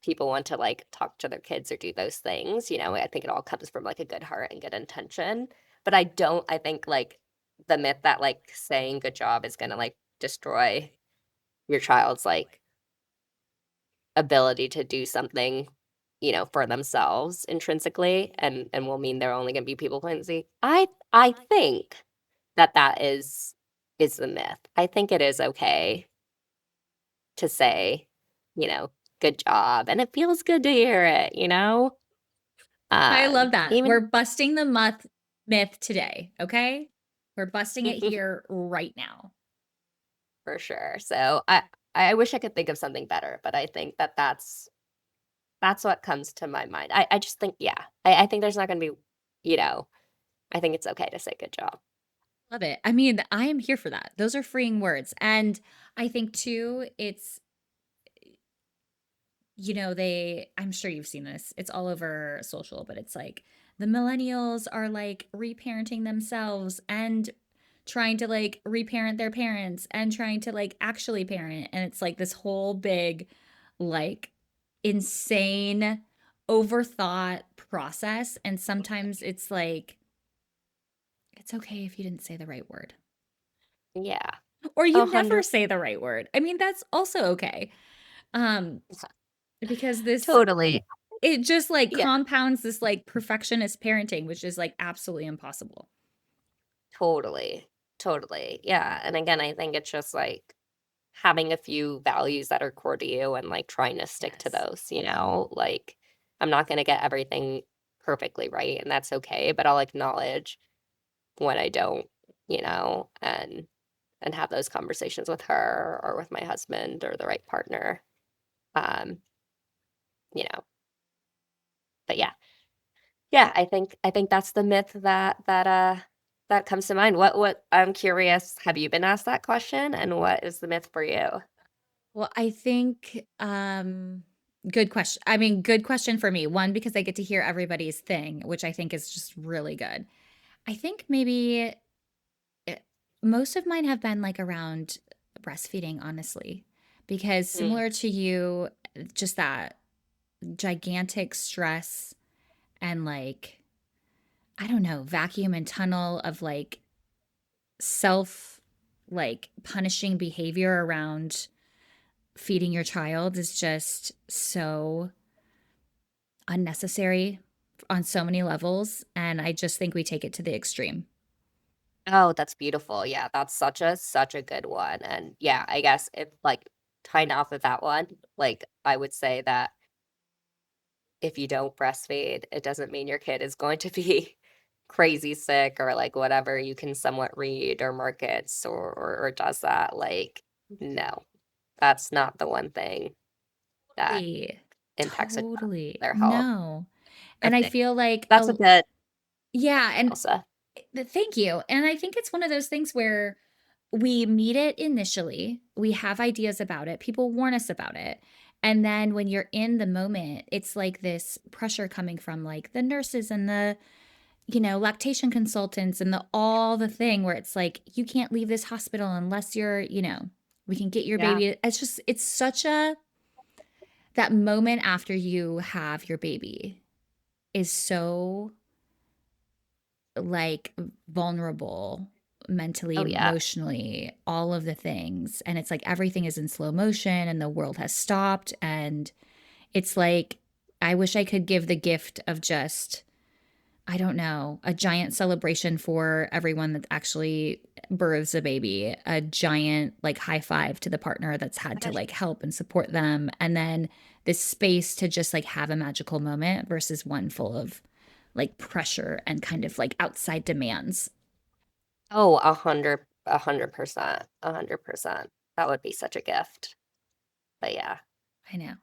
Speaker 1: people want to, like, talk to their kids or do those things, I think it all comes from, like, a good heart and good intention, but I think, like, the myth that, like, saying good job is gonna, like, destroy your child's, like, ability to do something, for themselves intrinsically and will mean they're only gonna be people pleasing. I think that that is the myth. I think it is okay to say, "Good job," and it feels good to hear it, you know?
Speaker 3: I love that.
Speaker 1: Even
Speaker 3: We're busting the myth today, okay? We're busting it here right now.
Speaker 1: for sure. So, I wish I could think of something better, but I think that that's what comes to my mind. I just think yeah, I think there's not gonna be you know, I think it's okay to say good job.
Speaker 3: Love it. I mean, I am here for that. Those are freeing words. And I think too, it's, I'm sure you've seen this. It's all over social, but it's like the millennials are like reparenting themselves and trying to like reparent their parents and trying to like actually parent. And it's like this whole big, like insane, overthought process. And sometimes it's like, it's okay if you didn't say the right word.
Speaker 1: Yeah,
Speaker 3: Or you never
Speaker 1: 100
Speaker 3: say the right word. I mean, that's also okay. Um, because
Speaker 1: totally.
Speaker 3: it just like
Speaker 1: Yeah,
Speaker 3: compounds this like perfectionist parenting, which is like absolutely impossible.
Speaker 1: totally, totally. Yeah, and again, I think it's just, like, having a few values that are core to you and, like, trying to stick to
Speaker 3: Yes.
Speaker 1: those, Like, I'm not gonna get everything perfectly right, and that's okay, but I'll acknowledge when I don't, and have those conversations with her or with my husband or the right partner, um, you know, but yeah. Yeah, I think that's the myth that comes to mind. What I'm curious, have you been asked that question, and what is the myth for you?
Speaker 3: Well, I think good question. I mean, good question for me. One, because I get to hear everybody's thing, which I think is just really good. I think maybe eh, most of mine have been like around breastfeeding, honestly, because
Speaker 1: Mm,
Speaker 3: similar to you, just that gigantic stress and like, I don't know, vacuum and tunnel of like self like punishing behavior around feeding your child is just so unnecessary on so many levels. And I just think we take it to the extreme.
Speaker 1: oh, that's beautiful. Yeah, that's such a good one, and yeah, I guess if, like, tying off of that one, like, I would say that if you don't breastfeed, it doesn't mean your kid is going to be crazy sick or, like, whatever you can somewhat read or markets or does that, like, no, that's not the one thing that
Speaker 3: Totally.
Speaker 1: impacts a child,
Speaker 3: Totally.
Speaker 1: their health.
Speaker 3: No. And I
Speaker 1: Okay.
Speaker 3: feel like,
Speaker 1: That's a good
Speaker 3: yeah. And
Speaker 1: Elsa.
Speaker 3: thank you. And I think it's one of those things where we meet it initially, we have ideas about it, people warn us about it. And then when you're in the moment, it's like this pressure coming from like the nurses and the lactation consultants and all the thing where it's like, you can't leave this hospital unless we can get your
Speaker 1: Yeah.
Speaker 3: baby. It's such that moment after you have your baby is so like vulnerable mentally,
Speaker 1: Oh, yeah.
Speaker 3: emotionally, all of the things. And it's like everything is in slow motion and the world has stopped. And it's like, I wish I could give the gift of just, I don't know, a giant celebration for everyone that actually births a baby, a giant like high five to the partner that's had to like help and support them. And then this space to just like have a magical moment versus one full of like pressure and kind of like outside demands.
Speaker 1: Oh, 100%, 100%. That would be such a gift. But yeah.
Speaker 3: I know.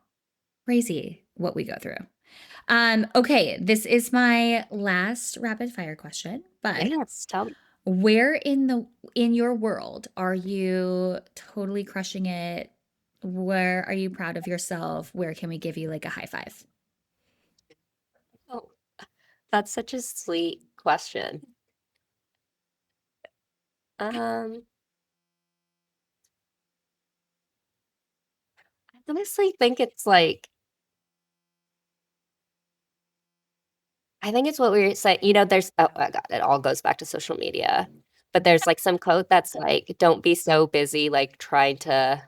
Speaker 3: Crazy what we go through. Okay, this is my last rapid fire question, but
Speaker 1: Yes, tell me.
Speaker 3: where in your world are you totally crushing it? Where are you proud of yourself? Where can we give you like a high five?
Speaker 1: Oh, that's such a sweet question. Um, I honestly think it's like I think it's what we were saying. There's oh my God, it all goes back to social media. But there's like some quote that's like, don't be so busy like trying to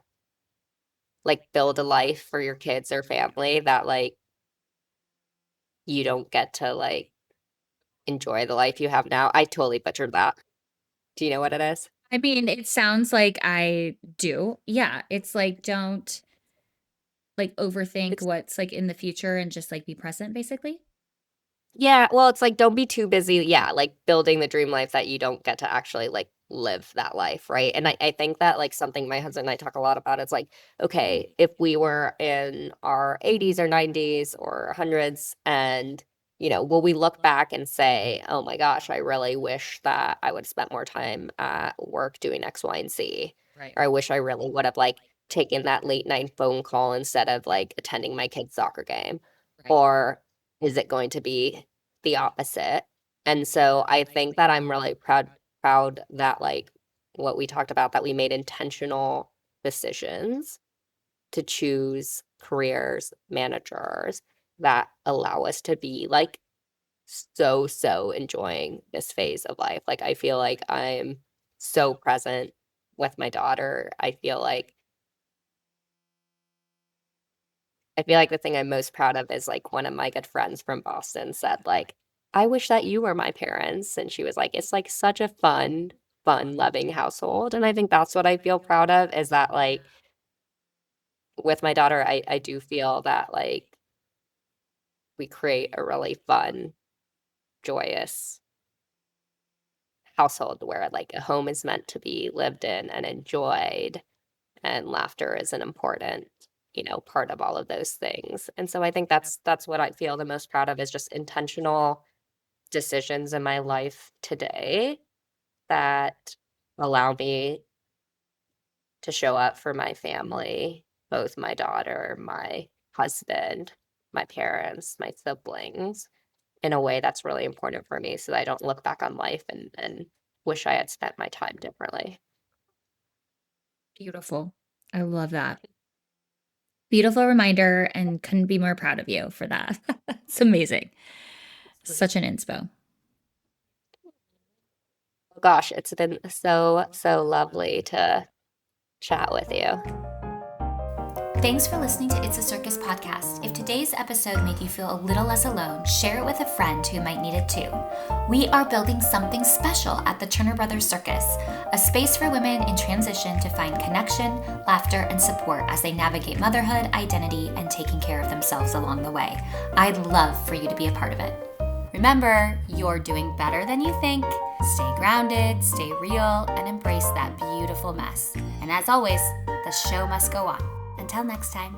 Speaker 1: like build a life for your kids or family that like you don't get to like enjoy the life you have now. I totally butchered that. Do you know what it is?
Speaker 3: I mean, it sounds like I do. Yeah, it's like don't like overthink
Speaker 1: It's
Speaker 3: what's like in the future and just like be present basically.
Speaker 1: Yeah, well, it's like don't be too busy, yeah, like building the dream life that you don't get to actually like live that life, right? And I think that like something my husband and I talk a lot about, it's like, okay, if we were in our 80s or 90s or hundreds and will we look back and say, oh my gosh, I really wish that I would have spent more time at work doing X, Y, and Z.
Speaker 3: Right.
Speaker 1: Or I wish I really would have like taken that late night phone call instead of like attending my kid's soccer game.
Speaker 3: Right.
Speaker 1: Or is it going to be the opposite? And so I think that I'm really proud that like what we talked about, that we made intentional decisions to choose careers, managers that allow us to be like so enjoying this phase of life. Like I feel like I'm so present with my daughter. I feel like the thing I'm most proud of is like one of my good friends from Boston said like, I wish that you were my parents. And she was like, it's like such a fun, loving household. And I think that's what I feel proud of is that like with my daughter, I do feel that like we create a really fun, joyous household where like a home is meant to be lived in and enjoyed, and laughter is an important part of all of those things. And so I think that's what I feel the most proud of is just intentional decisions in my life today that allow me to show up for my family, both my daughter, my husband, my parents, my siblings, in a way that's really important for me so that I don't look back on life and wish I had spent my time differently.
Speaker 3: Beautiful. I love that. Beautiful reminder and couldn't be more proud of you for that. It's amazing. Such an inspo.
Speaker 1: Gosh, it's been so lovely to chat with you.
Speaker 2: Thanks for listening to It's a Circus podcast. If today's episode made you feel a little less alone, share it with a friend who might need it too. We are building something special at the Turner Brothers Circus, a space for women in transition to find connection, laughter, and support as they navigate motherhood, identity, and taking care of themselves along the way. I'd love for you to be a part of it. Remember, you're doing better than you think. Stay grounded, stay real, and embrace that beautiful mess. And as always, the show must go on. Until next time.